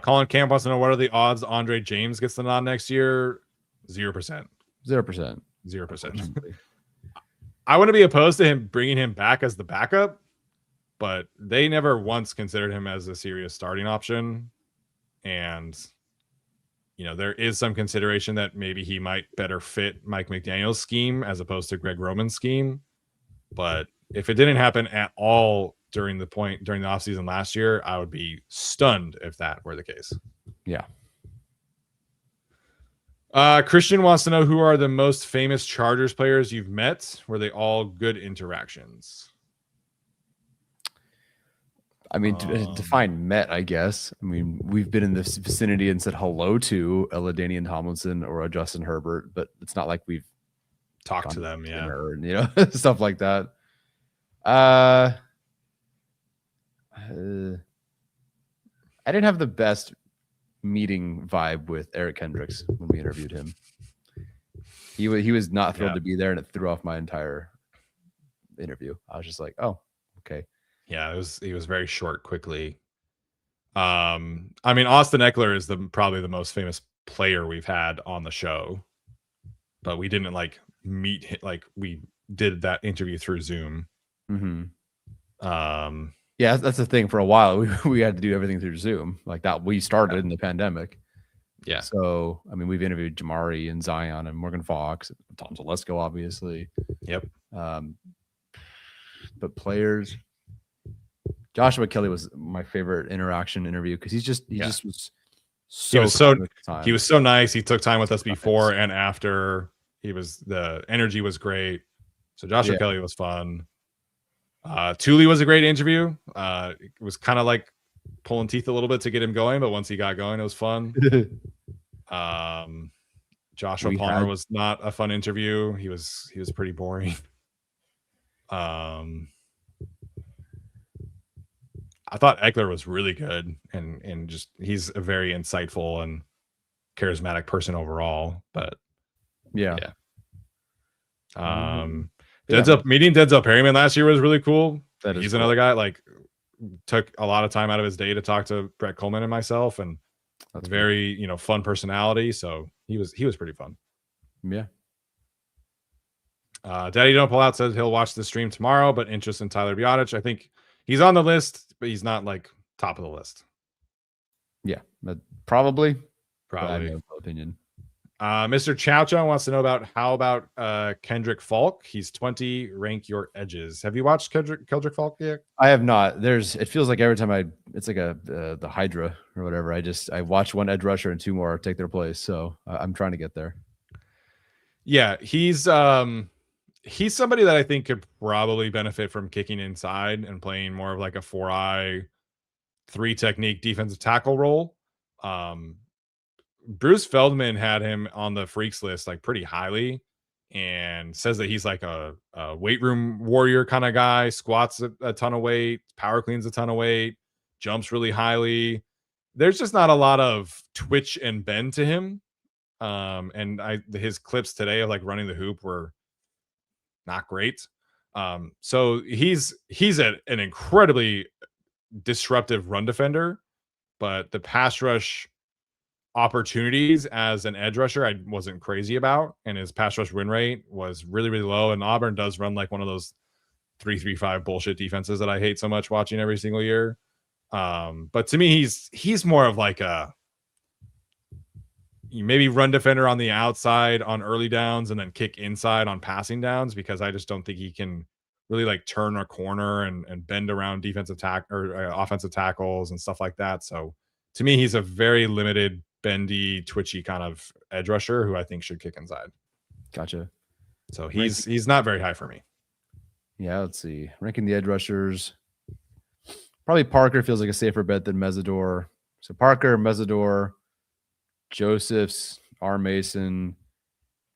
S3: Colin Camp wants to know, what are the odds Andre James gets the nod next year? 0%. 0%. I wouldn't be opposed to him bringing him back as the backup, but they never once considered him as a serious starting option. And you know, there is some consideration that maybe he might better fit Mike McDaniel's scheme as opposed to Greg Roman's scheme. But if it didn't happen at all during the offseason last year, I would be stunned if that were the case.
S4: Yeah.
S3: Christian wants to know, who are the most famous Chargers players you've met? Were they all good interactions?
S4: I mean, define met, I guess. I mean, we've been in this vicinity and said hello to a LaDainian Tomlinson or a Justin Herbert, but it's not like we've
S3: talked to them, yeah,
S4: or, you know, stuff like that. I didn't have the best meeting vibe with Eric Kendricks when we interviewed him. He was not thrilled to be there, and it threw off my entire interview. I was just like, oh, okay.
S3: Yeah, he was very short quickly. I mean, Austin Eckler is probably the most famous player we've had on the show, but we didn't like meet him, like we did that interview through Zoom.
S4: Mm-hmm. Yeah, that's the thing. For a while, we had to do everything through Zoom, like that. We started in the pandemic.
S3: Yeah.
S4: So, I mean, we've interviewed Jamari and Zion and Morgan Fox, Tom Zalesko, obviously.
S3: Yep.
S4: But players. Joshua Kelly was my favorite interaction interview because he just was so
S3: he was so nice. He took time with us before and after. The energy was great. So Joshua Kelly was fun. Thule was a great interview. It was kind of like pulling teeth a little bit to get him going, but once he got going, it was fun. Joshua Palmer was not a fun interview. He was pretty boring. I thought Eckler was really good and just he's a very insightful and charismatic person overall. But
S4: yeah.
S3: Meeting Denzel Perryman last year was really cool. He's
S4: cool.
S3: Another guy, like, took a lot of time out of his day to talk to Brett Coleman and myself, and
S4: That's
S3: very, fun personality. So he was pretty fun.
S4: Yeah.
S3: Daddy Don't Pull Out says he'll watch the stream tomorrow, but interest in Tyler Biotic. I think he's on the list, but he's not like top of the list.
S4: Yeah, but probably.
S3: Probably.
S4: But I have no opinion.
S3: Mr. Chow Chow wants to know how about Kendrick Falk? He's 20. Rank your edges. Have you watched Kendrick Falk yet?
S4: I have not. It feels like every time it's like the Hydra or whatever. I watch one edge rusher and two more take their place. So I'm trying to get there.
S3: Yeah, he's somebody that I think could probably benefit from kicking inside and playing more of like a 4-eye, 3 technique defensive tackle role. Bruce Feldman had him on the freaks list like pretty highly and says that he's like a weight room warrior kind of guy, squats a ton of weight, power cleans a ton of weight, jumps really highly. There's just not a lot of twitch and bend to him. And his clips today of like running the hoop were not great. So he's an incredibly disruptive run defender, but the pass rush opportunities as an edge rusher I wasn't crazy about, and his pass rush win rate was really, really low. And Auburn does run like one of those 3-3-5 bullshit defenses that I hate so much watching every single year. But to me, he's more of like a maybe run defender on the outside on early downs and then kick inside on passing downs, because I just don't think he can really like turn a corner and bend around defensive or offensive tackles and stuff like that. So to me, he's a very limited, bendy, twitchy kind of edge rusher who I think should kick inside.
S4: Gotcha.
S3: So he's not very high for me.
S4: Yeah, let's see. Ranking the edge rushers. Probably Parker feels like a safer bet than Mesidor. So Parker, Mesidor, Josephs, R. Mason,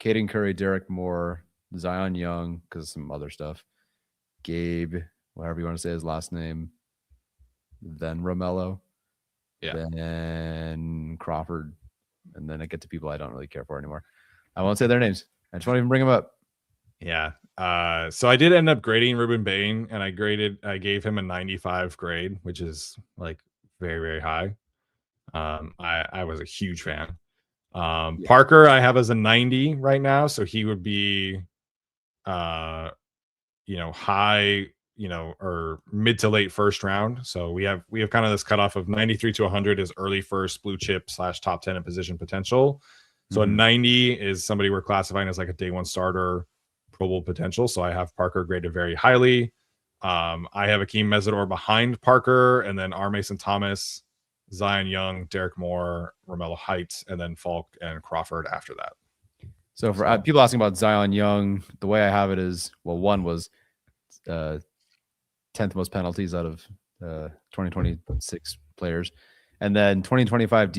S4: Caden Curry, Derek Moore, Zion Young, because of some other stuff. Gabe, whatever you want to say his last name. Then Romello.
S3: Yeah.
S4: Then Crawford. And then I get to people I don't really care for anymore. I won't say their names. I just won't even bring them up.
S3: Yeah. So I did end up grading Ruben Bane, and I gave him a 95 grade, which is like very, very high. I was a huge fan. Parker I have as a 90 right now, so he would be high, or mid to late first round. So we have kind of this cutoff of 93 to 100 is early first blue chip / top 10 in position potential. So a 90 is somebody we're classifying as like a day one starter, Pro Bowl potential. So I have Parker graded very highly. I have Akeem Mesidor behind Parker, and then R. Mason Thomas, Zion Young, Derek Moore, Romello Heights, and then Falk and Crawford after that.
S4: So for people asking about Zion Young, the way I have it is, well, one was 10th most penalties out of 2026 players. And then 2025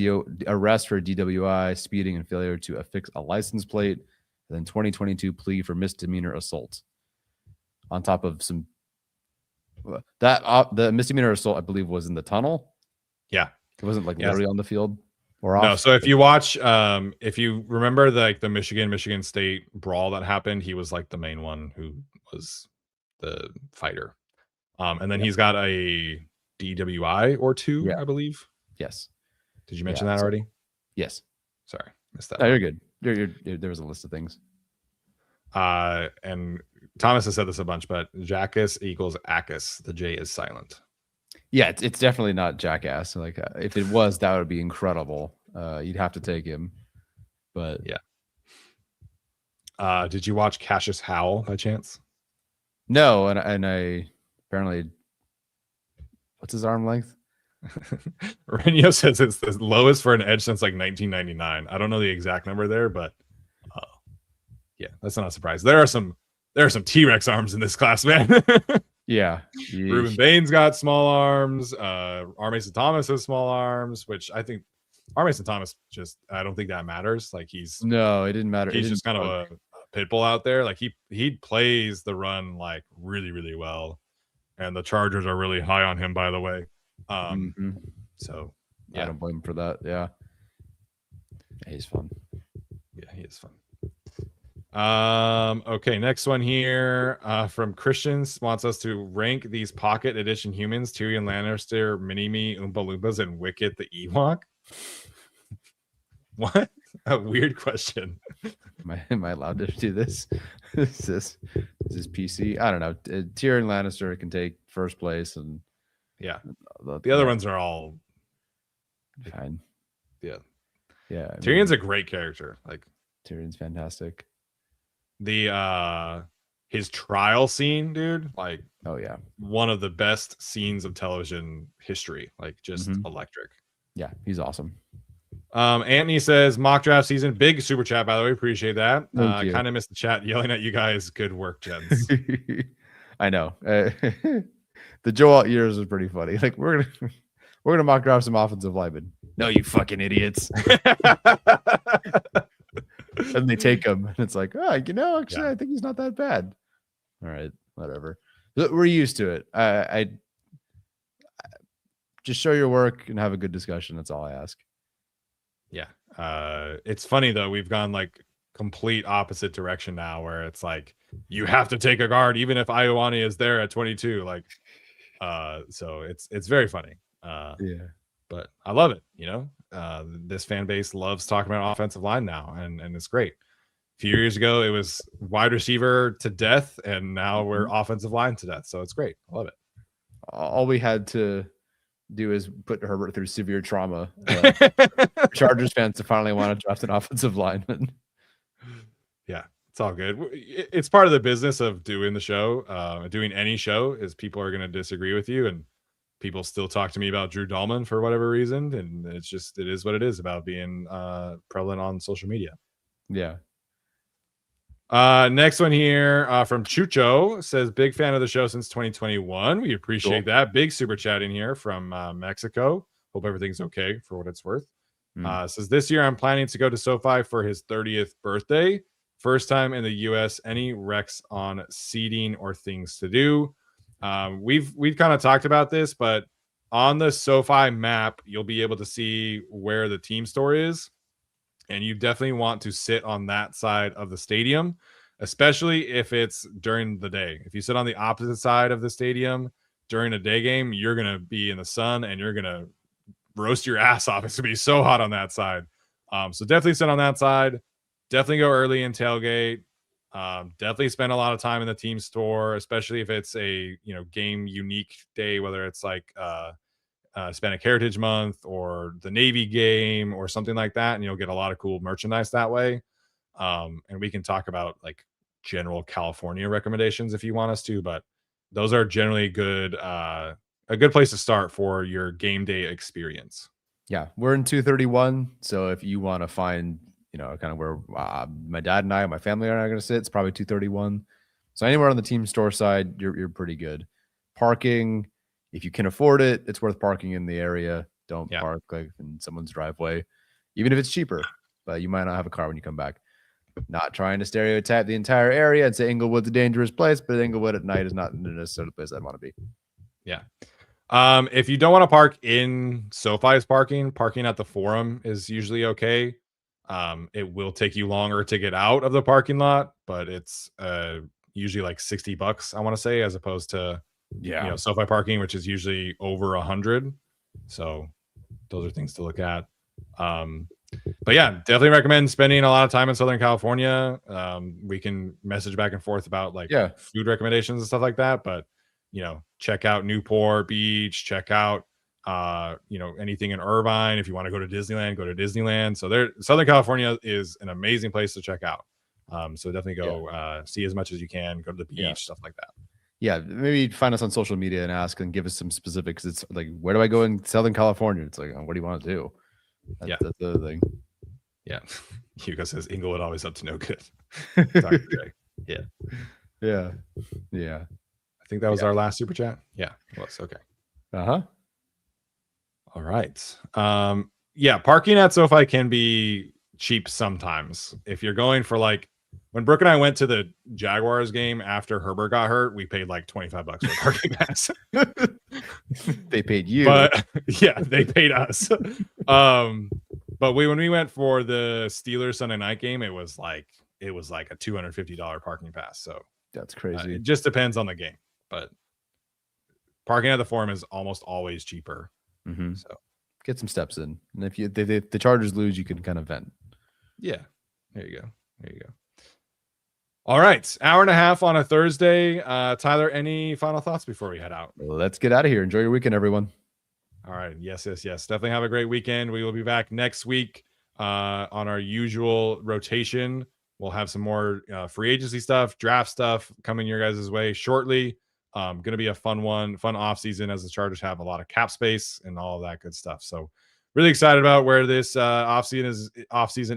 S4: arrest for DWI, speeding, and failure to affix a license plate. And then 2022 plea for misdemeanor assault. On top of some the misdemeanor assault, I believe, was in the tunnel.
S3: Yeah,
S4: it wasn't like literally on the field or off.
S3: No, so if you watch, if you remember the Michigan State brawl that happened, he was like the main one who was the fighter. And then he's got a DWI or 2, I believe.
S4: Yes.
S3: Did you mention that already?
S4: Yes.
S3: Sorry, missed that.
S4: No, you're good. There was a list of things.
S3: And Thomas has said this a bunch, but Jackass equals Ackus. The J is silent.
S4: Yeah, it's definitely not Jackass. Like if it was, that would be incredible. You'd have to take him. But
S3: yeah. Did you watch Cassius Howell by chance?
S4: No, and I apparently, what's his arm length?
S3: Renio says it's the lowest for an edge since like 1999. I don't know the exact number there, but yeah, that's not a surprise. There are some T-Rex arms in this class, man.
S4: Yeah.
S3: Ruben Bane's got small arms. R. Mason Thomas has small arms, which I think R. Mason Thomas I don't think that matters. Like it
S4: didn't matter.
S3: He's just kind of a pit bull out there. Like he plays the run like really, really well. And the Chargers are really high on him, by the way. So yeah.
S4: I don't blame him for that. Yeah, he's fun.
S3: Yeah, he is fun. Okay, next one here from Christians wants us to rank these pocket edition humans: Tyrion Lannister, Mini-Me, Oompa Loompas, and Wicket the Ewok. What a weird question.
S4: Am I allowed to do this? Is this PC? I don't know. Tyrion Lannister can take first place, and
S3: Yeah, the other ones are all
S4: fine.
S3: Yeah.
S4: Tyrion's
S3: a great character. Like
S4: Tyrion's fantastic.
S3: The his trial scene, dude. Like,
S4: oh yeah,
S3: one of the best scenes of television history. Like, just electric.
S4: Yeah, he's awesome.
S3: Anthony says mock draft season, big super chat, by the way, appreciate that. I kind of missed the chat yelling at you guys. Good work, gents.
S4: I know. The Joe Alt years was pretty funny. Like, we're gonna mock draft some offensive linemen. No, you fucking idiots. And they take him, and it's like, oh, actually, I think he's not that bad. All right, whatever. We're used to it. I just show your work and have a good discussion. That's all I ask.
S3: Yeah. It's funny though, we've gone like complete opposite direction now, where it's like you have to take a guard even if Ioane is there at 22. Like, so it's very funny.
S4: Yeah,
S3: but I love it. This fan base loves talking about offensive line now, and it's great. A few years ago it was wide receiver to death, and now we're offensive line to death. So it's great. I love it. All
S4: we had to do is put Herbert through severe trauma. Chargers fans to finally want to draft an offensive lineman.
S3: Yeah, it's all good. It's part of the business of doing the show. Doing any show is people are going to disagree with you, and people still talk to me about Drew Dahlman for whatever reason, and it is what it is about being prevalent on social media.
S4: Yeah.
S3: Next one here from Chucho says, big fan of the show since 2021. We appreciate that. Big super chat in here from Mexico. Hope everything's okay for what it's worth. Says, this year I'm planning to go to SoFi for his 30th birthday. First time in the US. Any recs on seating or things to do? We've kind of talked about this, but on the SoFi map, you'll be able to see where the team store is. And you definitely want to sit on that side of the stadium, especially if it's during the day. If you sit on the opposite side of the stadium during a day game, you're going to be in the sun and you're going to roast your ass off. It's going to be so hot on that side. So definitely sit on that side. Definitely go early and tailgate. Definitely spend a lot of time in the team store, especially if it's a game unique day, whether it's like Hispanic Heritage Month or the Navy game or something like that, and you'll get a lot of cool merchandise that way. And we can talk about like general California recommendations if you want us to, but those are generally a good place to start for your game day experience.
S4: Yeah, we're in 231, so if you want to find kind of where my dad and my family are not going to sit, it's probably 231. So anywhere on the team store side, you're pretty good. Parking, if you can afford it, it's worth parking in the area. Don't park like in someone's driveway, even if it's cheaper, but you might not have a car when you come back. Not trying to stereotype the entire area and say Inglewood's a dangerous place, but Inglewood at night is not necessarily the place I'd want to be.
S3: Yeah. If you don't want to park in SoFi's parking at the Forum is usually okay. It will take you longer to get out of the parking lot, but it's usually like $60, I want to say, as opposed to SoFi parking, which is usually over 100. So those are things to look at. But yeah, definitely recommend spending a lot of time in Southern California. We can message back and forth about like food recommendations and stuff like that, but check out Newport Beach, check out anything in Irvine. If you want to go to Disneyland, go to Disneyland. So Southern California is an amazing place to check out. So definitely go see as much as you can, go to the beach, stuff like that.
S4: Yeah, maybe find us on social media and ask and give us some specifics. It's like, where do I go in Southern California? It's like, what do you want to do? That's the other thing.
S3: Yeah. Hugo says Inglewood always up to no good. Yeah. I think that was our last super chat. Yeah, it was. Okay. All right. Parking at SoFi can be cheap sometimes. If you're going for like, when Brooke and I went to the Jaguars game after Herbert got hurt, we paid like $25 for a parking pass.
S4: They paid you.
S3: But yeah, they paid us. But when we went for the Steelers Sunday night game, it was like a $250 parking pass. So
S4: that's crazy.
S3: It just depends on the game, but parking at the Forum is almost always cheaper.
S4: So get some steps in. And if the Chargers lose, you can kind of vent.
S3: Yeah. There you go. There you go. All right. Hour and a half on a Thursday. Tyler, any final thoughts before we head out?
S4: Let's get out of here. Enjoy your weekend, everyone.
S3: All right. Yes. Definitely have a great weekend. We will be back next week on our usual rotation. We'll have some more free agency stuff, draft stuff coming your guys' way shortly. Going to be a fun off season as the Chargers have a lot of cap space and all of that good stuff. So really excited about where this off season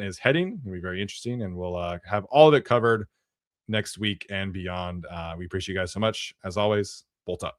S3: is heading. It'll be very interesting, and we'll have all of it covered next week and beyond. We appreciate you guys so much. As always, bolt up.